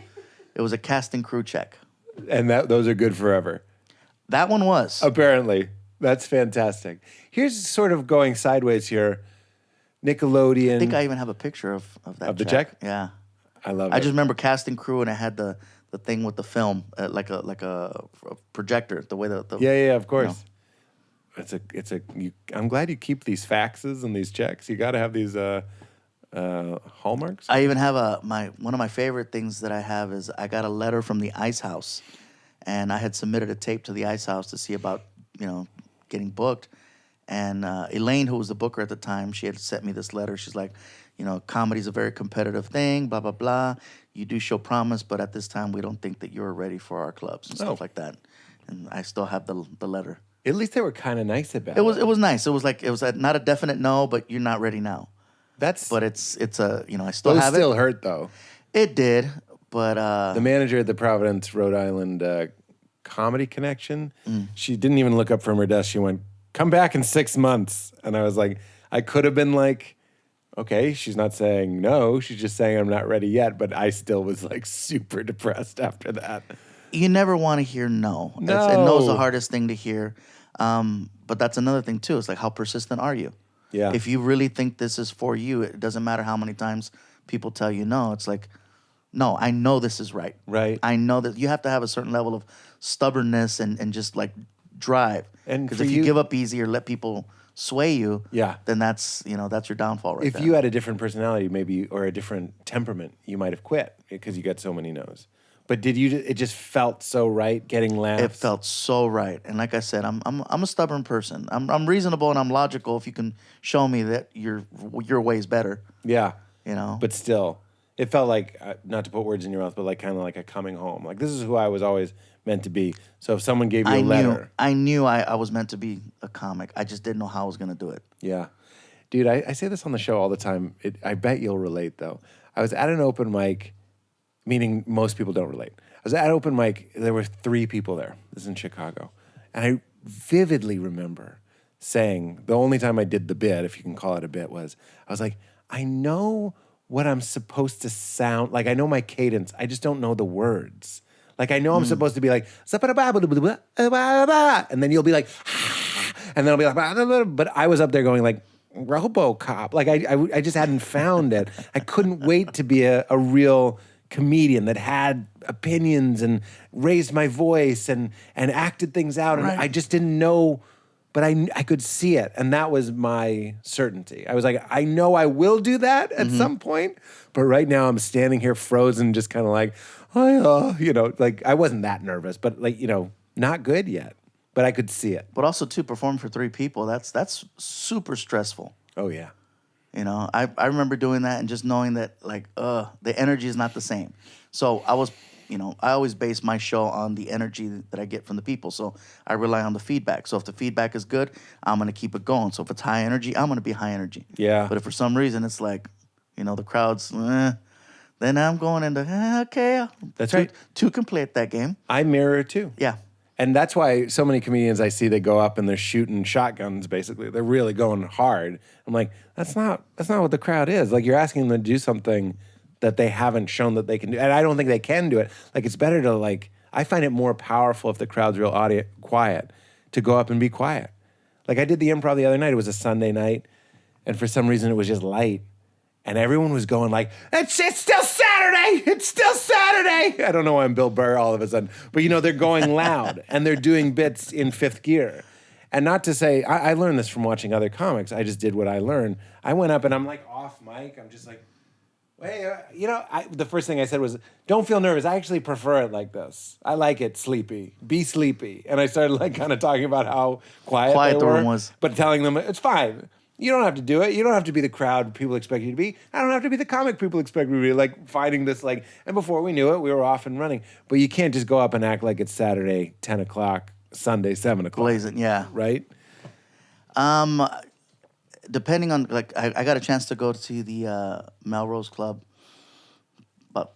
It was a cast and crew check. And those are good forever. That one was. Apparently. That's fantastic. Here's sort of going sideways here. Nickelodeon. I think I even have a picture of that Of the check? Yeah. I love it. I just remember cast and crew, and I had the thing with the film, like a projector, the way that Yeah, of course. I'm glad you keep these faxes and these checks. You got to have these hallmarks. I even have one of my favorite things that I have is I got a letter from the Ice House, and I had submitted a tape to the Ice House to see about getting booked. And Elaine, who was the booker at the time, she had sent me this letter. She's like, comedy's a very competitive thing, blah, blah, blah. You do show promise, but at this time, we don't think that you're ready for our clubs and stuff like that. And I still have the letter. At least they were kind of nice about it. It was nice. It was like, not a definite no, but you're not ready now. But it's a, I still have it. Those still hurt, though. It did, but... the manager at the Providence, Rhode Island Comedy Connection, she didn't even look up from her desk. She went, "Come back in 6 months." And I was like, I could have been like, Okay, she's not saying no. She's just saying I'm not ready yet. But I still was like super depressed after that. You never want to hear no. No. And no's the hardest thing to hear. But that's another thing too. It's like, how persistent are you? Yeah. If you really think this is for you, it doesn't matter how many times people tell you no. It's like, no, I know this is right. Right. I know that you have to have a certain level of stubbornness and just like drive. And because for if you you- give up easy or let people sway you, Yeah. then that's your downfall right If there. you had a different personality, maybe, or a different temperament, you might have quit because you got so many no's. But did you? It just felt so right getting laughs. It felt so right, and like I said, I'm a stubborn person. I'm reasonable and I'm logical. If you can show me that your way's better, Yeah. you know. But still, it felt like, not to put words in your mouth, but like kind of like a coming home. Like, this is who I was always meant to be. So if someone gave you a letter. I knew I was meant to be a comic. I just didn't know how I was gonna do it. Yeah. Dude, I say this on the show all the time. I bet you'll relate, though. I was at an open mic, meaning most people don't relate. I was at an open mic. There were 3 people there. This is in Chicago. And I vividly remember saying, the only time I did the bit, if you can call it a bit, was, I was like, I know what I'm supposed to sound like. I know my cadence. I just don't know the words. Like, I know I'm supposed to be like, and then you'll be like, and then I'll be like, but I was up there going like, RoboCop. Like, I just hadn't found it. I couldn't wait to be a real comedian that had opinions and raised my voice and acted things out. And Right. I just didn't know, but I could see it. And that was my certainty. I was like, I know I will do that at some point, but right now I'm standing here frozen, just kind of like, like I wasn't that nervous, but like, not good yet, but I could see it. But also too, perform for 3 people. That's super stressful. Oh yeah. You know, I remember doing that and just knowing that like, the energy is not the same. So I always base my show on the energy that I get from the people. So I rely on the feedback. So if the feedback is good, I'm going to keep it going. So if it's high energy, I'm going to be high energy. Yeah. But if for some reason it's like, the crowd's, then I'm going into, okay. That's right. To complete that game. I mirror too. Yeah. And that's why so many comedians I see, they go up and they're shooting shotguns, basically. They're really going hard. I'm like, that's not what the crowd is. Like, you're asking them to do something that they haven't shown that they can do. And I don't think they can do it. Like, it's better to, like, I find it more powerful if the crowd's real quiet to go up and be quiet. Like, I did the improv the other night. It was a Sunday night. And for some reason, it was just light. And everyone was going like, it's still Saturday. It's still Saturday. I don't know why I'm Bill Burr all of a sudden. But, they're going loud. And they're doing bits in 5th gear. And not to say, I learned this from watching other comics. I just did what I learned. I went up and I'm like off mic. I'm just like, hey, the first thing I said was, don't feel nervous. I actually prefer it like this. I like it sleepy. Be sleepy. And I started like kind of talking about how quiet the were, room was. but telling them it's fine. You don't have to do it. You don't have to be the crowd people expect you to be. I don't have to be the comic people expect me to be. Like, finding this, like, and before we knew it, we were off and running. But you can't just go up and act like it's Saturday, 10 o'clock, Sunday, 7 o'clock. Blazing, yeah. Right? Depending on, like, I got a chance to go to the Melrose Club about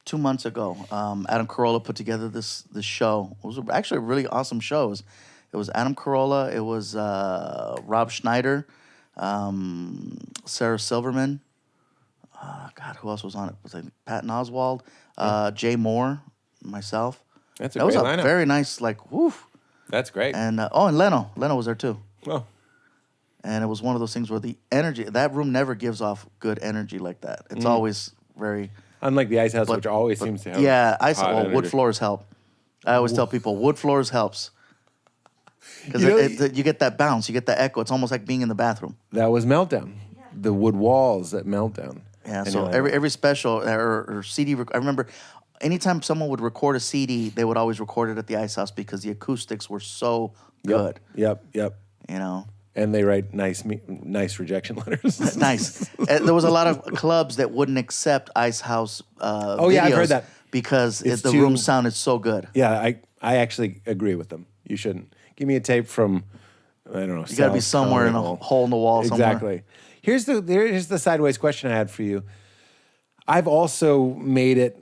2 months ago. Adam Carolla put together this show. It was actually a really awesome show. It was Adam Carolla. It was Rob Schneider, Sarah Silverman. God, who else was on it? Was it Patton Oswalt, Jay Moore, myself. That's a That great was a lineup. very nice, like, woof. That's great. And and Leno was there too. Well, And it was one of those things where the energy, that room never gives off good energy like that. It's always very... unlike the Ice House, which always seems to have Yeah, hot wood energy. floors help. I always tell people, wood floors helps. Because you get that bounce, you get that echo. It's almost like being in the bathroom. That was Meltdown. The wood walls at Meltdown. Yeah, And so you're like, every special or CD, I remember anytime someone would record a CD, they would always record it at the Ice House because the acoustics were so good. Yep. You know? And they write nice rejection letters. Nice. There was a lot of clubs that wouldn't accept Ice House Oh, yeah, I've heard videos that. because It's the too- room sounded so good. Yeah, I actually agree with them. You shouldn't. Give me a tape from, I don't know. You got to be somewhere in a hole in the wall somewhere. Exactly. Here's the sideways question I had for you. I've also made it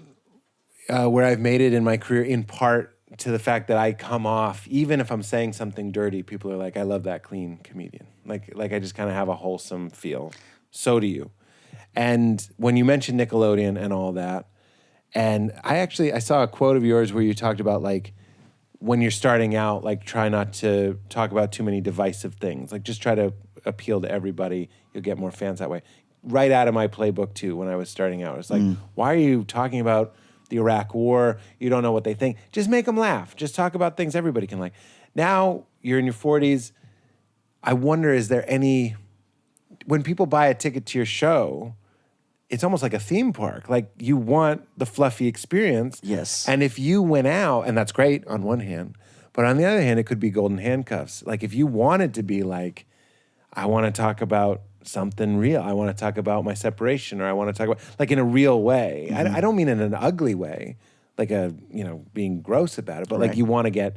where I've made it in my career in part to the fact that I come off, even if I'm saying something dirty, people are like, I love that clean comedian. Like I just kind of have a wholesome feel. So do you. And when you mentioned Nickelodeon and all that, and I saw a quote of yours where you talked about like when you're starting out, like try not to talk about too many divisive things. Like just try to appeal to everybody. You'll get more fans that way. Right out of my playbook too when I was starting out. It's like, why are you talking about the Iraq War? You don't know what they think. Just make them laugh. Just talk about things everybody can like. Now you're in your 40s. I wonder, is there any, when people buy a ticket to your show, it's almost like a theme park. Like you want the fluffy experience. Yes. And if you went out, and that's great on one hand, but on the other hand, it could be golden handcuffs. Like if you wanted to be like, I want to talk about something real. I want to talk about my separation, or I want to talk about like in a real way. I don't mean in an ugly way, like being gross about it, but like you want to get,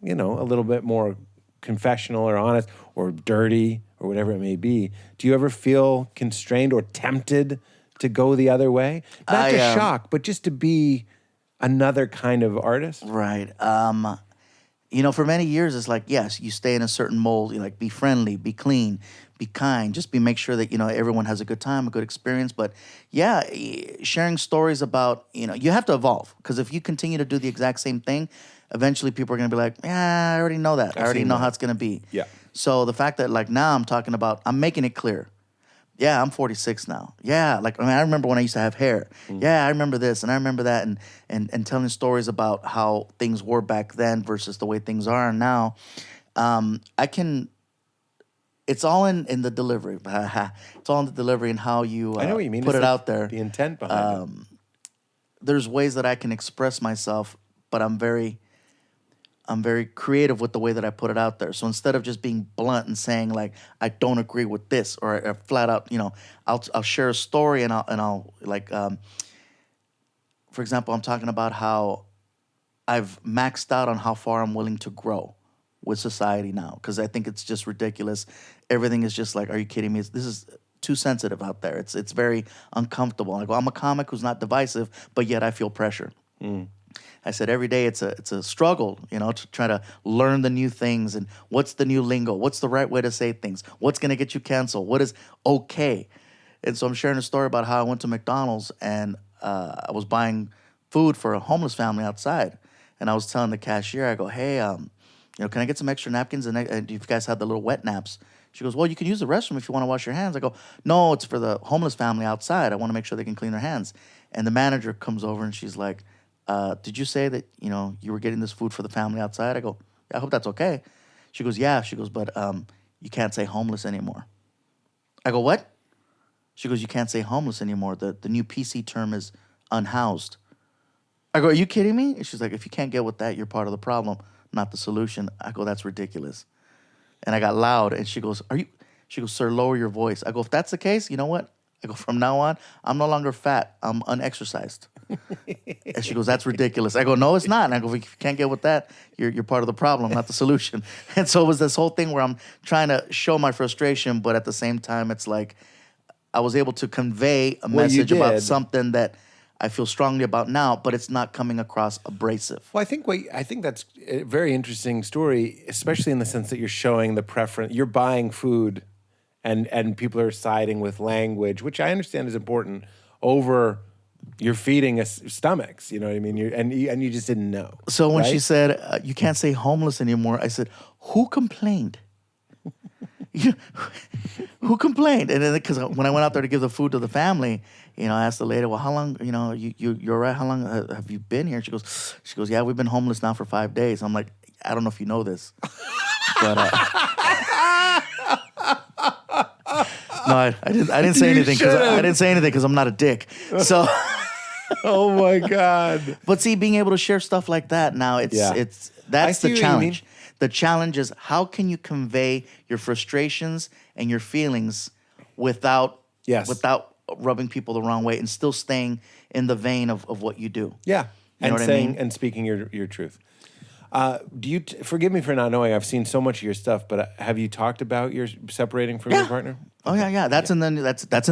a little bit more confessional or honest or dirty or whatever it may be. Do you ever feel constrained or tempted to go the other way? Not to shock, but just to be another kind of artist? Right. For many years, it's like, yes, you stay in a certain mold. You like be friendly, be clean, be kind. Just make sure that, everyone has a good time, a good experience. But yeah, sharing stories about, you have to evolve. Because if you continue to do the exact same thing, eventually people are going to be like, yeah, I already know that. I already know how it's going to be. Yeah. So the fact that like now I'm making it clear. Yeah, I'm 46 now. Yeah, I remember when I used to have hair. Yeah, I remember this and I remember that, and telling stories about how things were back then versus the way things are now. It's all in the delivery. It's all in the delivery and how you I know what you mean. put It's it like out there. The intent behind it. There's ways that I can express myself, but I'm very creative with the way that I put it out there. So instead of just being blunt and saying like I don't agree with this or flat out, I'll share a story and I'll like, for example, I'm talking about how I've maxed out on how far I'm willing to grow with society now, because I think it's just ridiculous. Everything is just like, are you kidding me? This is too sensitive out there. It's very uncomfortable. Like, well, I'm a comic who's not divisive, but yet I feel pressure. I said every day it's a struggle, to try to learn the new things and what's the new lingo, what's the right way to say things, what's going to get you canceled, what is okay. And so I'm sharing a story about how I went to McDonald's and I was buying food for a homeless family outside. And I was telling the cashier, I go, hey, can I get some extra napkins? And if you guys have the little wet naps. She goes, well, you can use the restroom if you want to wash your hands. I go, no, it's for the homeless family outside. I want to make sure they can clean their hands. And the manager comes over and she's like, did you say that, you were getting this food for the family outside? I go, yeah, I hope that's okay. She goes, yeah. She goes, but you can't say homeless anymore. I go, what? She goes, you can't say homeless anymore. The new PC term is unhoused. I go, are you kidding me? And she's like, if you can't get with that, you're part of the problem, not the solution. I go, that's ridiculous. And I got loud, and she goes, she goes, sir, lower your voice. I go, if that's the case, you know what? I go, from now on, I'm no longer fat. I'm unexercised. And she goes, that's ridiculous. I go, no, it's not. And I go, if you can't get with that, you're part of the problem, not the solution. And so it was this whole thing where I'm trying to show my frustration, but at the same time, it's like I was able to convey a message about something that I feel strongly about now, but it's not coming across abrasive. Well, I think that's a very interesting story, especially in the sense that you're showing the preference. You're buying food, and people are siding with language, which I understand is important, over you're feeding us stomachs. You know what I mean? And you just didn't know. So when she said you can't say homeless anymore, I said, who complained? Who complained? And then because when I went out there to give the food to the family, I asked the lady, well, how long, you're right. How long have you been here? She goes, yeah, we've been homeless now for 5 days. I'm like, I don't know if you know this, but no, I didn't say anything because I'm not a dick. So. Oh my God! But see, being able to share stuff like that now, that's the challenge. The challenge is how can you convey your frustrations and your feelings without rubbing people the wrong way and still staying in the vein of what you do. Yeah, and speaking your truth. Do you forgive me for not knowing? I've seen so much of your stuff, but have you talked about your separating from your partner? Oh yeah. That's in the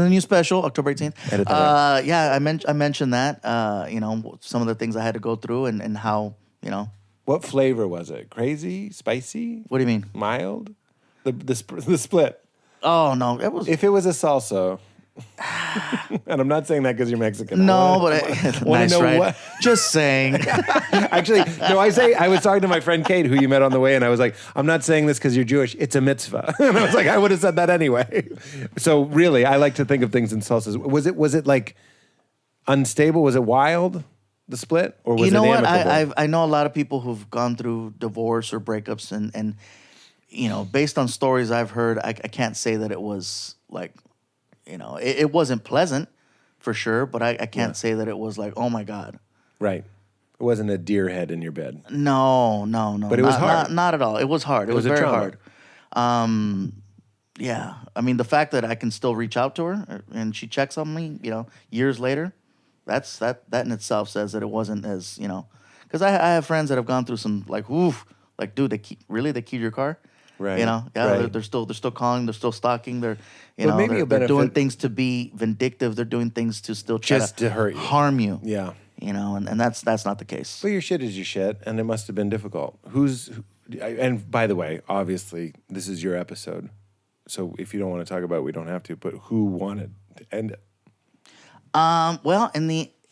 new special, October 18th. Edit that out. Yeah, I mentioned that. Some of the things I had to go through and how What flavor was it? Crazy, spicy? What do you mean? Mild? The split. Oh no, it was. If it was a salsa, And I'm not saying that because you're Mexican. No, Wanna nice, know right? what? Just saying. Actually, no, I was talking to my friend Kate, who you met on the way, and I was like, I'm not saying this because you're Jewish. It's a mitzvah. And I was like, I would have said that anyway. So really, I like to think of things in salsas. Was it like unstable? Was it wild, the split? Or was You know it what? amicable? I know a lot of people who've gone through divorce or breakups, and based on stories I've heard, I can't say that it was like, it wasn't pleasant for sure, but I can't say that it was like, oh my God. Right. It wasn't a deer head in your bed. No. But it was hard. Not at all. It was hard. It was a very trauma. hard. Yeah. I mean, the fact that I can still reach out to her and she checks on me, years later, that in itself says that it wasn't as, because I have friends that have gone through some like, oof, like, dude, they keyed your car. Right. Yeah, right. they're still calling, they're still stalking, they're maybe they're doing things to be vindictive, they're doing things to still try to hurt you, harm you. Yeah. And that's not the case. Well, your shit is your shit, and it must have been difficult. And by the way, obviously, this is your episode, so if you don't want to talk about it, we don't have to. But who wanted to end it? Well,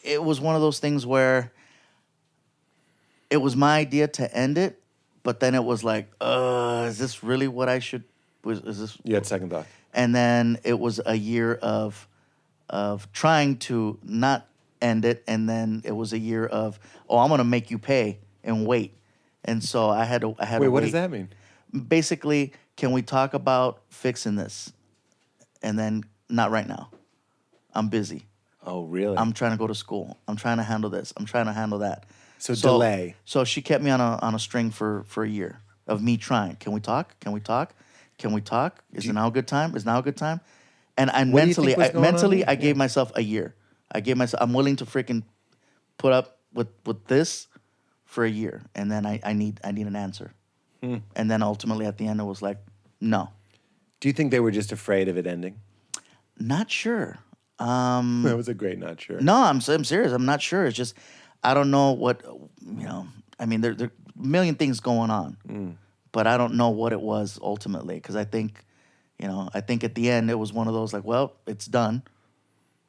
it was one of those things where it was my idea to end it, but then it was like, is this really what I should? Is this? You had second thought. And then it was a year of trying to not end it, and then it was a year of, I'm gonna make you pay and wait. And so I had to Wait, what does that mean? Basically, can we talk about fixing this? And then not right now. I'm busy. Oh, really? I'm trying to go to school. I'm trying to handle this. I'm trying to handle that. So delay. So she kept me on a string for a year of me trying. Can we talk? Can we talk? Can we talk? Is now a good time? Is now a good time? And What do you think was going on? I gave myself a year. I'm willing to freaking put up with this for a year, and then I need an answer. And then ultimately at the end it was like, no. Do you think they were just afraid of it ending? Not sure. That was a great not sure. No, I'm serious. I'm not sure. It's just I don't know what I mean, there are a million things going on, but I don't know what it was ultimately, because I think at the end it was one of those like, well, it's done.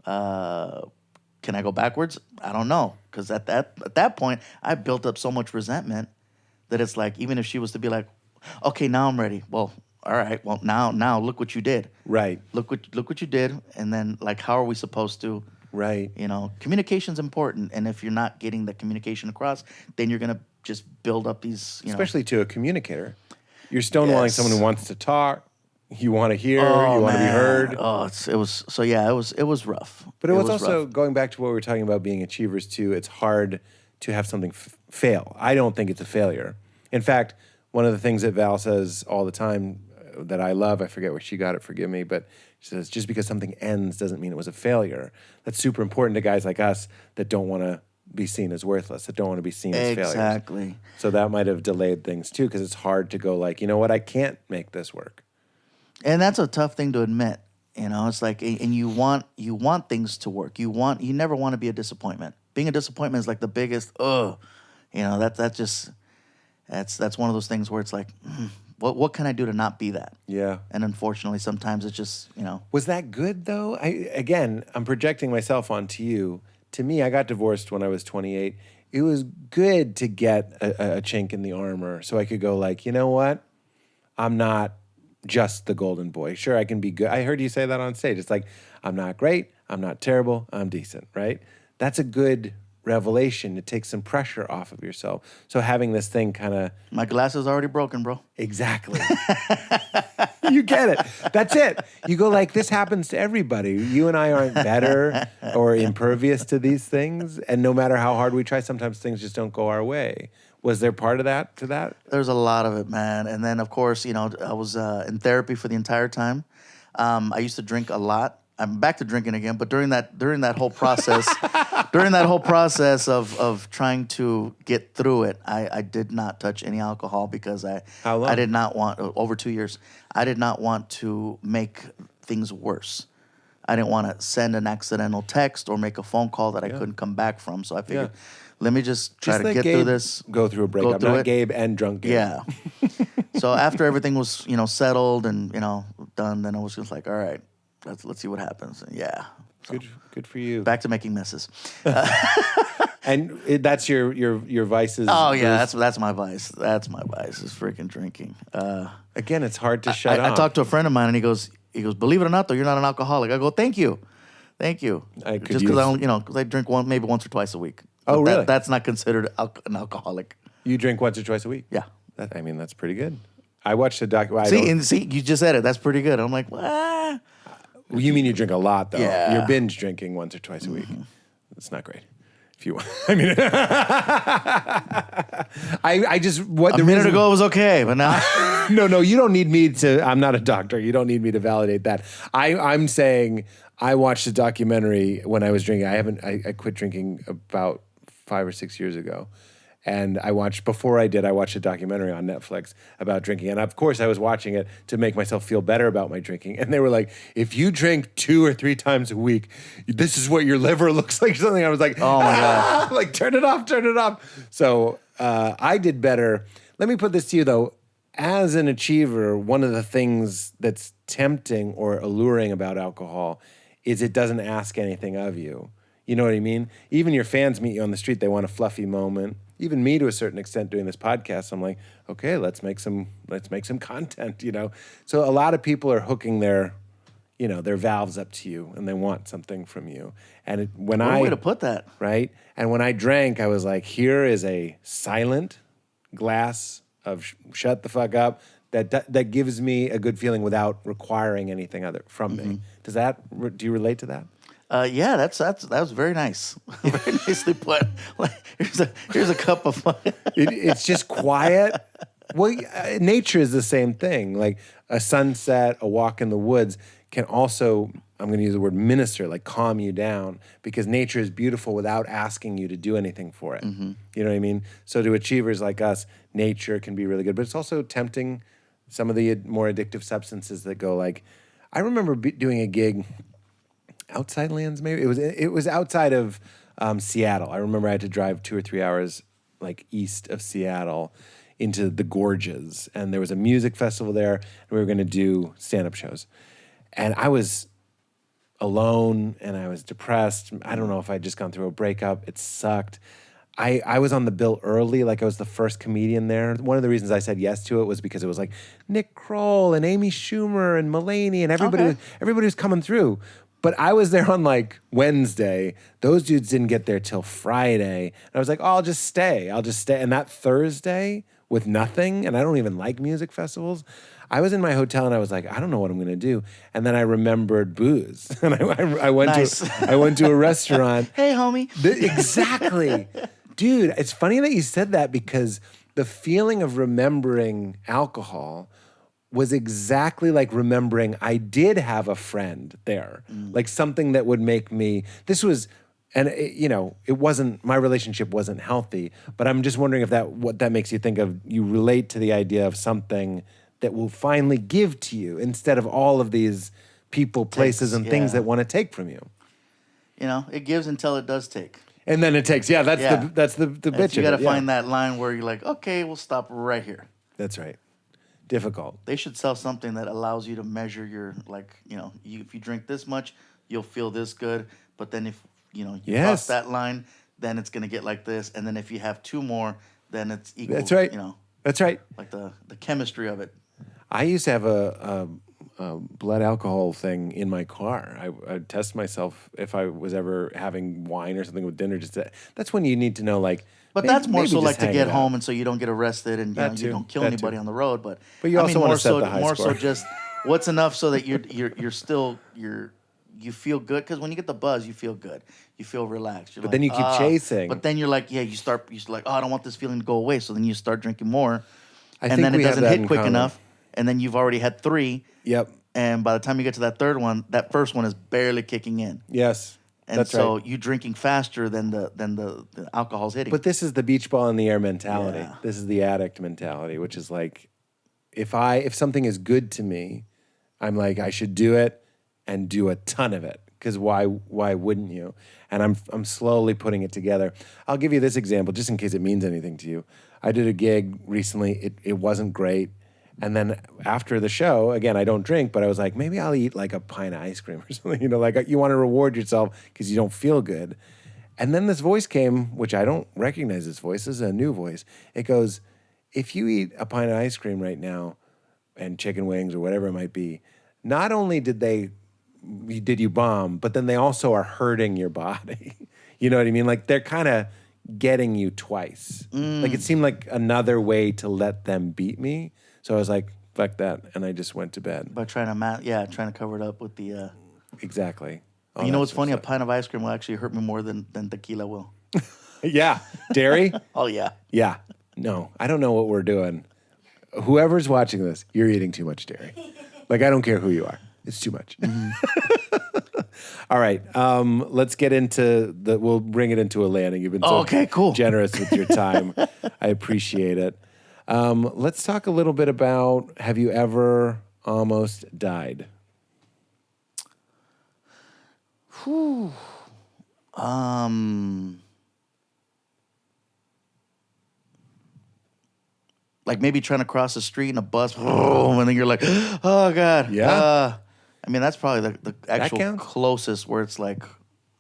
Can I go backwards? I don't know, because at that point I built up so much resentment that it's like, even if she was to be like, okay, now I'm ready. Well, all right. Well, now look what you did. Right. Look what you did, and then like, how are we supposed to? Right. Communication's important, and if you're not getting the communication across, then you're gonna just build up these. Especially to a communicator, you're stonewalling Yes. someone who wants to talk. You want to hear. Oh, you want to be man. heard. Oh, it was rough. But it was rough. also going back to what we were talking about being achievers too. It's hard to have something fail. I don't think it's a failure. In fact, one of the things that Val says all the time that I love, I forget where she got it, forgive me, but she says, just because something ends doesn't mean it was a failure. That's super important to guys like us that don't want to be seen as worthless, that don't want to be seen as failures. Exactly. So that might have delayed things too, because it's hard to go like, you know what, I can't make this work. And that's a tough thing to admit. It's like, and you want things to work. You never want to be a disappointment. Being a disappointment is like the biggest. That's one of those things where it's like, what can I do to not be that? Yeah. And unfortunately, sometimes it's just, Was that good though? I'm projecting myself onto you. To me, I got divorced when I was 28. It was good to get a chink in the armor so I could go like, you know what? I'm not just the golden boy. Sure, I can be good. I heard you say that on stage. It's like, I'm not great. I'm not terrible. I'm decent, right? That's a good revelation to take some pressure off of yourself. So having this thing kind of... My glass is already broken, bro. Exactly. You get it. That's it. You go like, this happens to everybody. You and I aren't better or impervious to these things. And no matter how hard we try, sometimes things just don't go our way. Was there part of that to that? There's a lot of it, man. And then, of course, I was in therapy for the entire time. I used to drink a lot. I'm back to drinking again, but during that whole process, of trying to get through it, I did not touch any alcohol because How long? I did not want, over 2 years, I did not want to make things worse. I didn't want to send an accidental text or make a phone call that I couldn't come back from. So I figured, let me just try to let get Gabe through this. Go through a breakup, through not it. Gabe and drunk Gabe. Yeah. So after everything was, settled and, done, then I was just like, all right, let's see what happens. And yeah. So, Good for you. back to making messes. And that's your vices. Oh yeah, that's my vice. That's my vice is freaking drinking. Again, it's hard to shut I off. talked to a friend of mine, and he goes, believe it or not, though, you're not an alcoholic. I go, thank you. I could Just because I only, because I drink maybe once or twice a week. Oh, But really? That's not considered an alcoholic. You drink once or twice a week? Yeah. That's pretty good. I watched a doc. See, you just said it. That's pretty good. I'm like, what? You mean you drink a lot though? Yeah. You're binge drinking once or twice a week. It's not great. If you, I mean, I just what A the minute reason, ago it was okay, but now No, you don't need me to. I'm not a doctor. You don't need me to validate that. I'm saying I watched a documentary when I was drinking. I quit drinking about 5 or 6 years ago. And I watched a documentary on Netflix about drinking. And of course, I was watching it to make myself feel better about my drinking. And they were like, if you drink 2 or 3 times a week, this is what your liver looks like. Something. I was like, oh my God. Like, turn it off. So I did better. Let me put this to you, though. As an achiever, one of the things that's tempting or alluring about alcohol is it doesn't ask anything of you. You know what I mean? Even your fans meet you on the street. They want a fluffy moment. Even me, to a certain extent, doing this podcast, I'm like, okay, let's make some content. So a lot of people are hooking their valves up to you, and they want something from you. And What a way to put that. Right? And when I drank, I was like, here is a silent glass of shut the fuck up that gives me a good feeling without requiring anything other from me. Do you relate to that? Yeah, that was very nice. Very nicely put. Like, here's a cup of It's just quiet. Well, nature is the same thing. Like a sunset, a walk in the woods can also, I'm going to use the word minister, like calm you down, because nature is beautiful without asking you to do anything for it. You know what I mean? So to achievers like us, nature can be really good, but it's also tempting. Some of the more addictive substances that go like, I remember doing a gig outside lands, maybe it was outside of Seattle. I remember I had to drive 2 or 3 hours like east of Seattle into the gorges, and there was a music festival there, and we were going to do stand-up shows. And I was alone, and I was depressed. I don't know if I'd just gone through a breakup. It sucked. I was on the bill early, like I was the first comedian there. One of the reasons I said yes to it was because it was like Nick Kroll and Amy Schumer and Mulaney and everybody was coming through. But I was there on like Wednesday. Those dudes didn't get there till Friday. And I was like, oh, I'll just stay. And that Thursday with nothing, and I don't even like music festivals, I was in my hotel and I was like, I don't know what I'm going to do. And then I remembered booze. And I went I went to a restaurant. Hey, homie. Exactly. Dude, it's funny that you said that, because the feeling of remembering alcohol was exactly like remembering I did have a friend there, like something that would make me, it wasn't, my relationship wasn't healthy, but I'm just wondering if what that makes you think of, you relate to the idea of something that will finally give to you instead of all of these people, places, and things that want to take from you. It gives until it does take. And then it takes, that's the bitch. You got to find that line where you're like, okay, we'll stop right here. That's right. Difficult. They should sell something that allows you to measure your, if you drink this much, you'll feel this good. But then if, you cross that line, then it's going to get like this. And then if you have 2 more, then it's equal. That's right. That's right. Like the chemistry of it. I used to have a blood alcohol thing in my car. I'd test myself if I was ever having wine or something with dinner. That's when you need to know, like. But that's more so like to get home, and so you don't get arrested, and you don't kill anybody on the road. But you also want to set the high more score. so just what's enough so that you're still you feel good, because when you get the buzz, you feel good, you feel relaxed. But then you keep chasing. But then you're like, you're like, oh, I don't want this feeling to go away. So then you start drinking more, and then it doesn't hit quick enough, and then you've already had 3. Yep. And by the time you get to that third one, that first one is barely kicking in. Yes. And that's so right. you drinking faster than the alcohol's hitting. But this is the beach ball in the air mentality. Yeah. This is the addict mentality, which is like, if something is good to me, I'm like, I should do it and do a ton of it, because why wouldn't you? And I'm slowly putting it together. I'll give you this example just in case it means anything to you. I did a gig recently. It wasn't great, And then after the show, again, I don't drink, but I was like, maybe I'll eat like a pint of ice cream or something. You know, like you want to reward yourself because you don't feel good. And then this voice came, which I don't recognize this voice. This is a new voice. It goes, if you eat a pint of ice cream right now and chicken wings or whatever it might be, not only did you bomb, but then they also are hurting your body. You know what I mean? Like they're kind of getting you twice. Like it seemed like another way to let them beat me. So I was like, fuck that. And I just went to bed. By trying to cover it up with the... Exactly. You know what's funny? A pint of ice cream will actually hurt me more than tequila will. Yeah. Dairy? Oh, yeah. Yeah. No, I don't know what we're doing. Whoever's watching this, you're eating too much dairy. Like, I don't care who you are. It's too much. All right. Let's get into we'll bring it into a landing. You've been so generous with your time. I appreciate it. Let's talk a little bit about, have you ever almost died? Whew. Like maybe trying to cross the street in a bus, and then you're like, oh God. Yeah. I mean, that's probably the actual closest where it's like,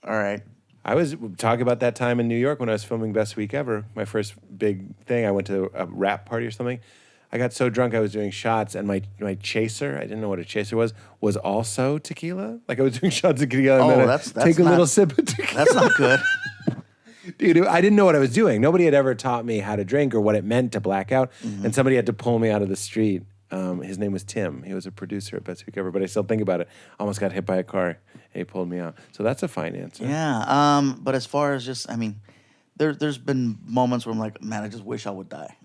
all right. I was talking about that time in New York when I was filming Best Week Ever, my first big thing. I went to a rap party or something. I got so drunk I was doing shots, and my chaser, I didn't know what a chaser was also tequila. Like I was doing shots of tequila, and then take a little sip of tequila. That's not good. Dude, I didn't know what I was doing. Nobody had ever taught me how to drink or what it meant to black out, and somebody had to pull me out of the street. His name was Tim. He was a producer at Best Week Ever, but I still think about it. Almost got hit by a car, and he pulled me out. So that's a fine answer. Yeah, but as far as just, I mean, there's been moments where I'm like, man, I just wish I would die.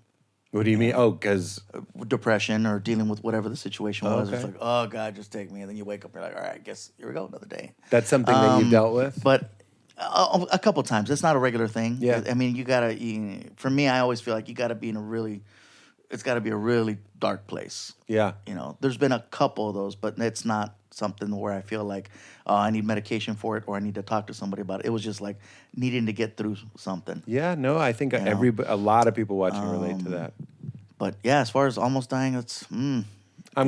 What do you mean? Oh, because... depression or dealing with whatever the situation was. It's like, oh, God, just take me. And then you wake up and you're like, all right, I guess here we go, another day. That's something that you've dealt with? But a couple times. It's not a regular thing. Yeah. I mean, for me, I always feel like you got to be it's got to be a really dark place. Yeah. You know, there's been a couple of those, but it's not something where I feel like, oh, I need medication for it or I need to talk to somebody about it. It was just like needing to get through something. Yeah, no, I think a lot of people watching relate to that. But yeah, as far as almost dying, it's. I'm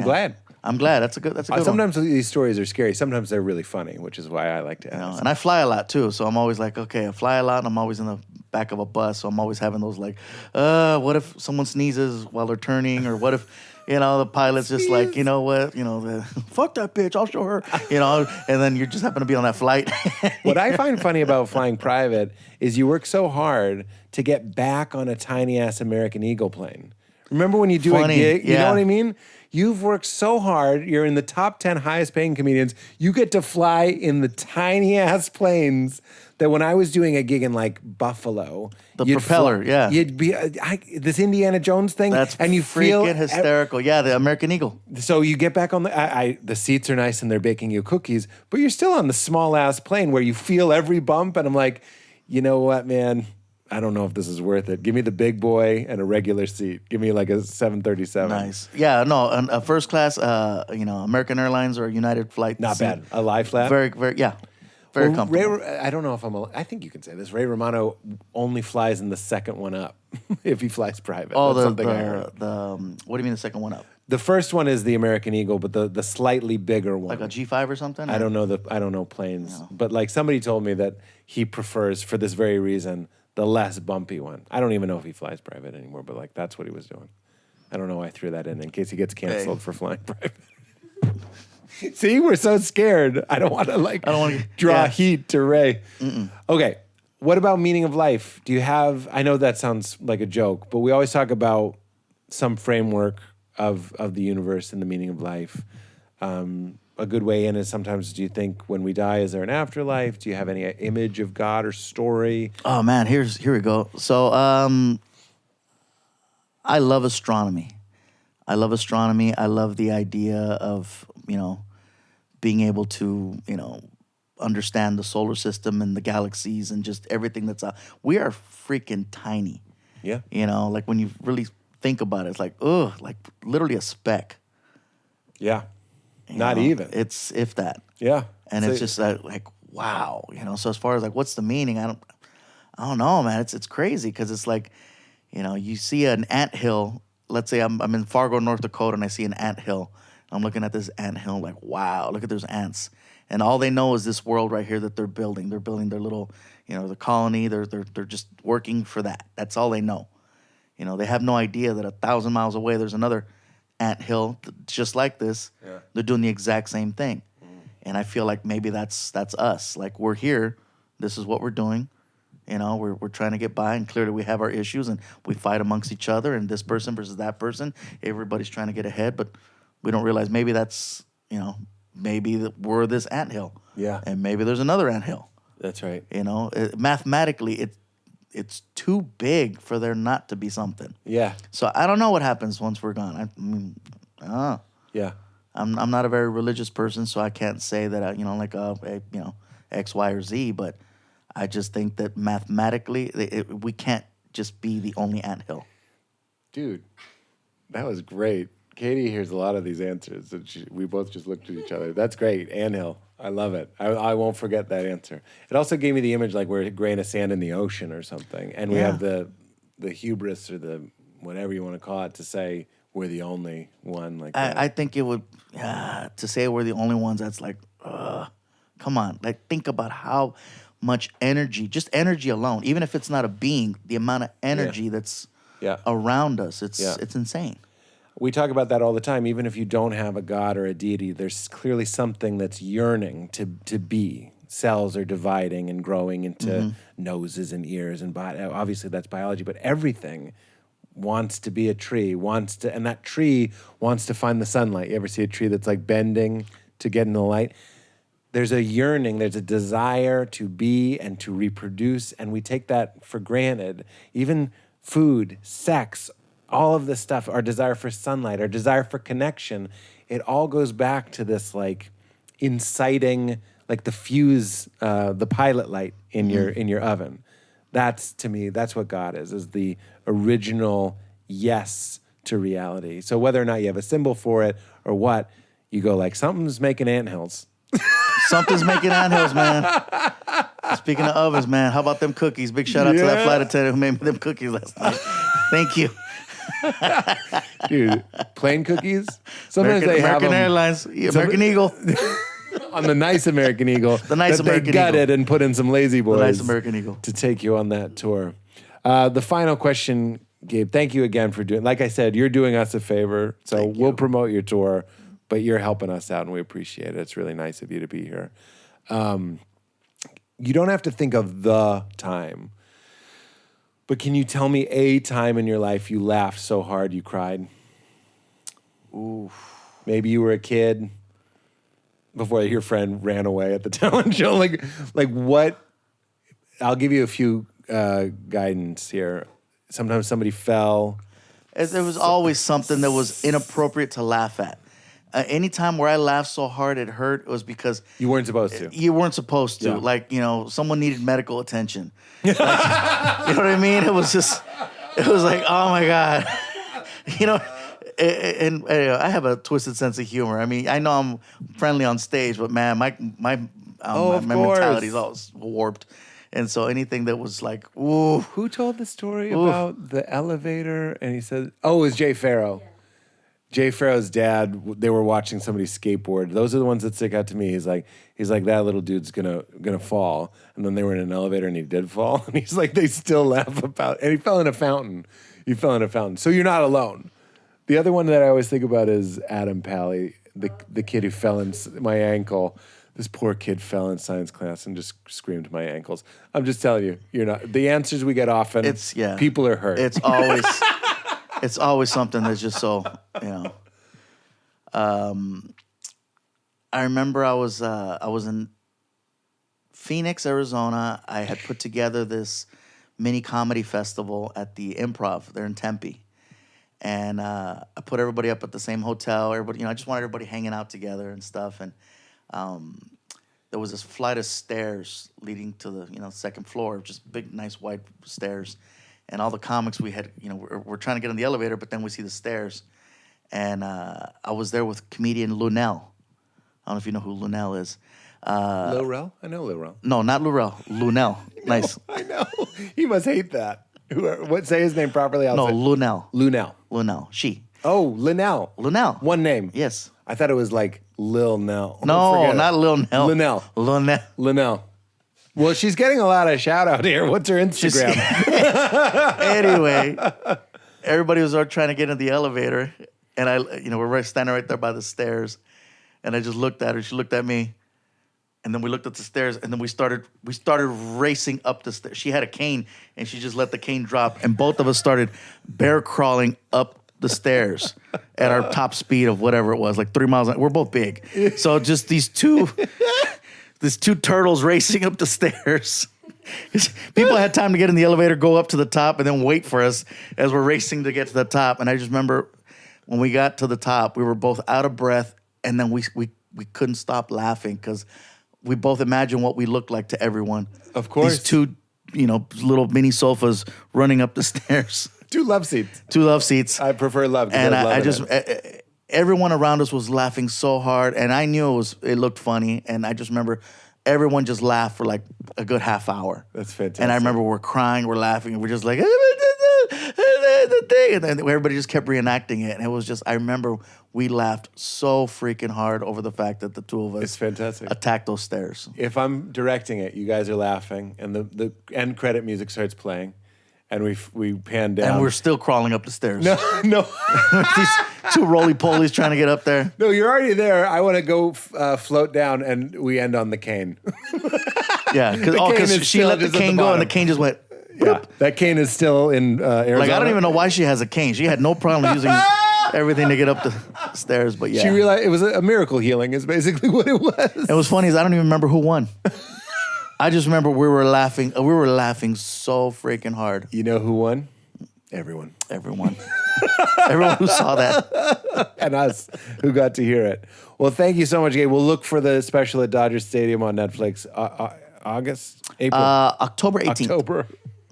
glad. I'm glad. That's a good Sometimes these stories are scary. Sometimes they're really funny, which is why I like to ask. And I fly a lot too, so I'm always like, okay, I fly a lot, and I'm always in the back of a bus, so I'm always having those like, what if someone sneezes while they're turning, or what if, the pilot's just like, you know what, fuck that bitch, I'll show her, and then you just happen to be on that flight. What I find funny about flying private is you work so hard to get back on a tiny ass American Eagle plane. Remember when you do a gig? You know what I mean? You've worked so hard. You're in the top 10 highest paying comedians. You get to fly in the tiny ass planes that when I was doing a gig in like Buffalo, the propeller, you'd be this Indiana Jones thing, and you feel hysterical. Yeah, the American Eagle. So you get back on the seats are nice and they're baking you cookies, but you're still on the small ass plane where you feel every bump. And I'm like, you know what, man? I don't know if this is worth it. Give me the big boy and a regular seat. Give me like a 737. Nice. Yeah, no, a first class, American Airlines or United flight. Not bad. A lie flat? Very, very, yeah. Very comfortable. I don't know if I think you can say this. Ray Romano only flies in the second one up if he flies private. Oh, what do you mean the second one up? The first one is the American Eagle, but the slightly bigger one. Like a G5 or something? I don't know planes. No. But like somebody told me that he prefers, for this very reason, the less bumpy one. I don't even know if he flies private anymore, but like that's what he was doing. I don't know why I threw that in case he gets canceled for flying private. See, we're so scared. I don't want to draw heat to Ray. Okay, what about meaning of life? Do you have, I know that sounds like a joke, but we always talk about some framework of the universe and the meaning of life. A good way in is sometimes, do you think when we die, is there an afterlife? Do you have any image of God or story? Oh man, here we go. So I love astronomy. I love the idea of, being able to, understand the solar system and the galaxies and just everything that's out. We are freaking tiny. Yeah. Like when you really think about it, it's like, like literally a speck. Yeah. Not even. It's if that. Yeah. And it's just like, wow. So as far as like, what's the meaning? I don't know, man. It's crazy because it's like, you see an anthill let's say I'm in Fargo, North Dakota, and I see an anthill. I'm looking at this anthill like, wow, look at those ants. And all they know is this world right here that they're building. They're building their little, the colony. They're just working for that. That's all they know. They have no idea that 1,000 miles away there's another anthill just like this. Yeah. They're doing the exact same thing. And I feel like maybe that's us. Like, we're here. This is what we're doing. We're trying to get by, and clearly we have our issues, and we fight amongst each other, and this person versus that person. Everybody's trying to get ahead, but we don't realize maybe that's, maybe we're this anthill. Yeah. And maybe there's another anthill. That's right. Mathematically, it's too big for there not to be something. Yeah. So I don't know what happens once we're gone. Yeah. I'm not a very religious person, so I can't say that X, Y, or Z. But I just think that mathematically, we can't just be the only anthill. Dude, that was great. Katie hears a lot of these answers, and we both just looked at each other. That's great, anthill. I love it. I won't forget that answer. It also gave me the image like we're a grain of sand in the ocean or something, and we have the hubris or the whatever you want to call it to say we're the only one. Like I think it would to say we're the only ones. That's like, come on. Like, think about how much energy, just energy alone, even if it's not a being, the amount of energy that's around us. It's insane. We talk about that all the time. Even if you don't have a god or a deity, there's clearly something that's yearning to be. Cells are dividing and growing into noses and ears and body. Obviously, that's biology, but everything wants to be a tree, and that tree wants to find the sunlight. You ever see a tree that's like bending to get in the light? There's a yearning, there's a desire to be and to reproduce, and we take that for granted. Even food, sex, all of this stuff, our desire for sunlight, our desire for connection, it all goes back to this like inciting, like the fuse, the pilot light in your oven. That's, to me, that's what God is the original yes to reality. So whether or not you have a symbol for it or what, you go like, something's making anthills. Something's making anthills, man. Speaking of ovens, man, how about them cookies? Big shout out to that flight attendant who made me them cookies last night. Thank you. Dude, plain cookies? Sometimes they have American Airlines, American Eagle. On the nice American Eagle. The nice American Eagle. They gutted Eagle. And put in some lazy boys. The nice American Eagle. To take you on that tour. The final question, Gabe, thank you again for doing, like I said, you're doing us a favor. So we'll promote your tour, but you're helping us out and we appreciate it. It's really nice of you to be here. You don't have to think of the time, but can you tell me a time in your life you laughed so hard you cried? Ooh. Maybe you were a kid before your friend ran away at the talent show. Like what? I'll give you a few guidance here. Sometimes somebody fell. There was always something that was inappropriate to laugh at. Anytime where I laughed so hard it hurt, it was because you weren't supposed to. You weren't supposed to. Yeah. Like, someone needed medical attention. Like, you know what I mean? It was like, oh my God. And I have a twisted sense of humor. I mean, I know I'm friendly on stage, but man, my mentality is all warped. And so anything that was like, ooh. Who told the story about the elevator? And he said, it was Jay Farrow. Yeah. Jay Farrow's dad, they were watching somebody skateboard. Those are the ones that stick out to me. He's like, that little dude's gonna fall. And then they were in an elevator and he did fall. And he's like, they still laugh about it. And he fell in a fountain. So you're not alone. The other one that I always think about is Adam Pally, the kid who fell in my ankle. This poor kid fell in science class and just screamed my ankles. I'm just telling you, you're not. The answers we get often, people are hurt. It's always something that's just so, I remember I was in Phoenix, Arizona. I had put together this mini comedy festival at the Improv there in Tempe. And I put everybody up at the same hotel. Everybody, I just wanted everybody hanging out together and stuff. And there was this flight of stairs leading to the second floor, just big, nice white stairs. And all the comics we had, we're trying to get on the elevator, but then we see the stairs. And I was there with comedian Lunel. I don't know if you know who Lunel is. Lil Rel? I know Lil Rel. No, not Lil Lunel. Nice. I know. He must hate that. Say his name properly. Lunel. Lunel. Linnell. She. Oh, Linnell. Linnell. One name. Yes. I thought it was like Lil Nell. No, Forget it. not Lil Nell. Linnell. Linnell. Linnell. Well, she's getting a lot of shout out here. What's her Instagram? Anyway, everybody was trying to get in the elevator, and we're standing right there by the stairs, and I just looked at her. She looked at me, and then we looked at the stairs, and then we started racing up the stairs. She had a cane, and she just let the cane drop, and both of us started bear crawling up the stairs at our top speed of whatever it was, like 3 miles. We're both big, so just these two turtles racing up the stairs. People had time to get in the elevator, go up to the top, and then wait for us as we're racing to get to the top. And I just remember when we got to the top, we were both out of breath, and then we couldn't stop laughing because we both imagined what we looked like to everyone. Of course. These two, little mini sofas running up the stairs. 2 love seats. 2 love seats. I prefer love. And I just... everyone around us was laughing so hard, and I knew it looked funny, and I just remember everyone just laughed for like a good half hour. That's fantastic. And I remember we're crying, we're laughing, and we're just like, and then everybody just kept reenacting it, and it was just, I remember we laughed so freaking hard over the fact that the two of us It's fantastic. attacked those stairs. If I'm directing it, you guys are laughing, and the end credit music starts playing, and we pan down. And we're still crawling up the stairs. No. These 2 roly-polies trying to get up there. No, you're already there. I want to go float down, and we end on the cane. Yeah, because she let the cane go, and the cane just went. Yeah, that cane is still in Arizona. Like, I don't even know why she has a cane. She had no problem using everything to get up the stairs, but yeah. She realized it was a miracle healing is basically what it was. It was funny is I don't even remember who won. I just remember we were laughing so freaking hard. You know who won? Everyone. Everyone who saw that. And us who got to hear it. Well, thank you so much, Gabe. We'll look for the special at Dodger Stadium on Netflix. April? October 18th. October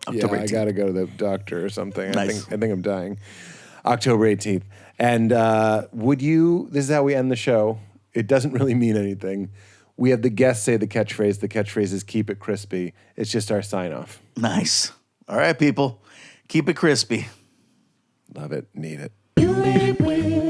18th. I got to go to the doctor or something. Nice. I think I'm dying. October 18th. And this is how we end the show. It doesn't really mean anything. We have the guests say the catchphrase. The catchphrase is keep it crispy. It's just our sign off. Nice. All right, people. Keep it crispy. Love it. Need it. You made it weird.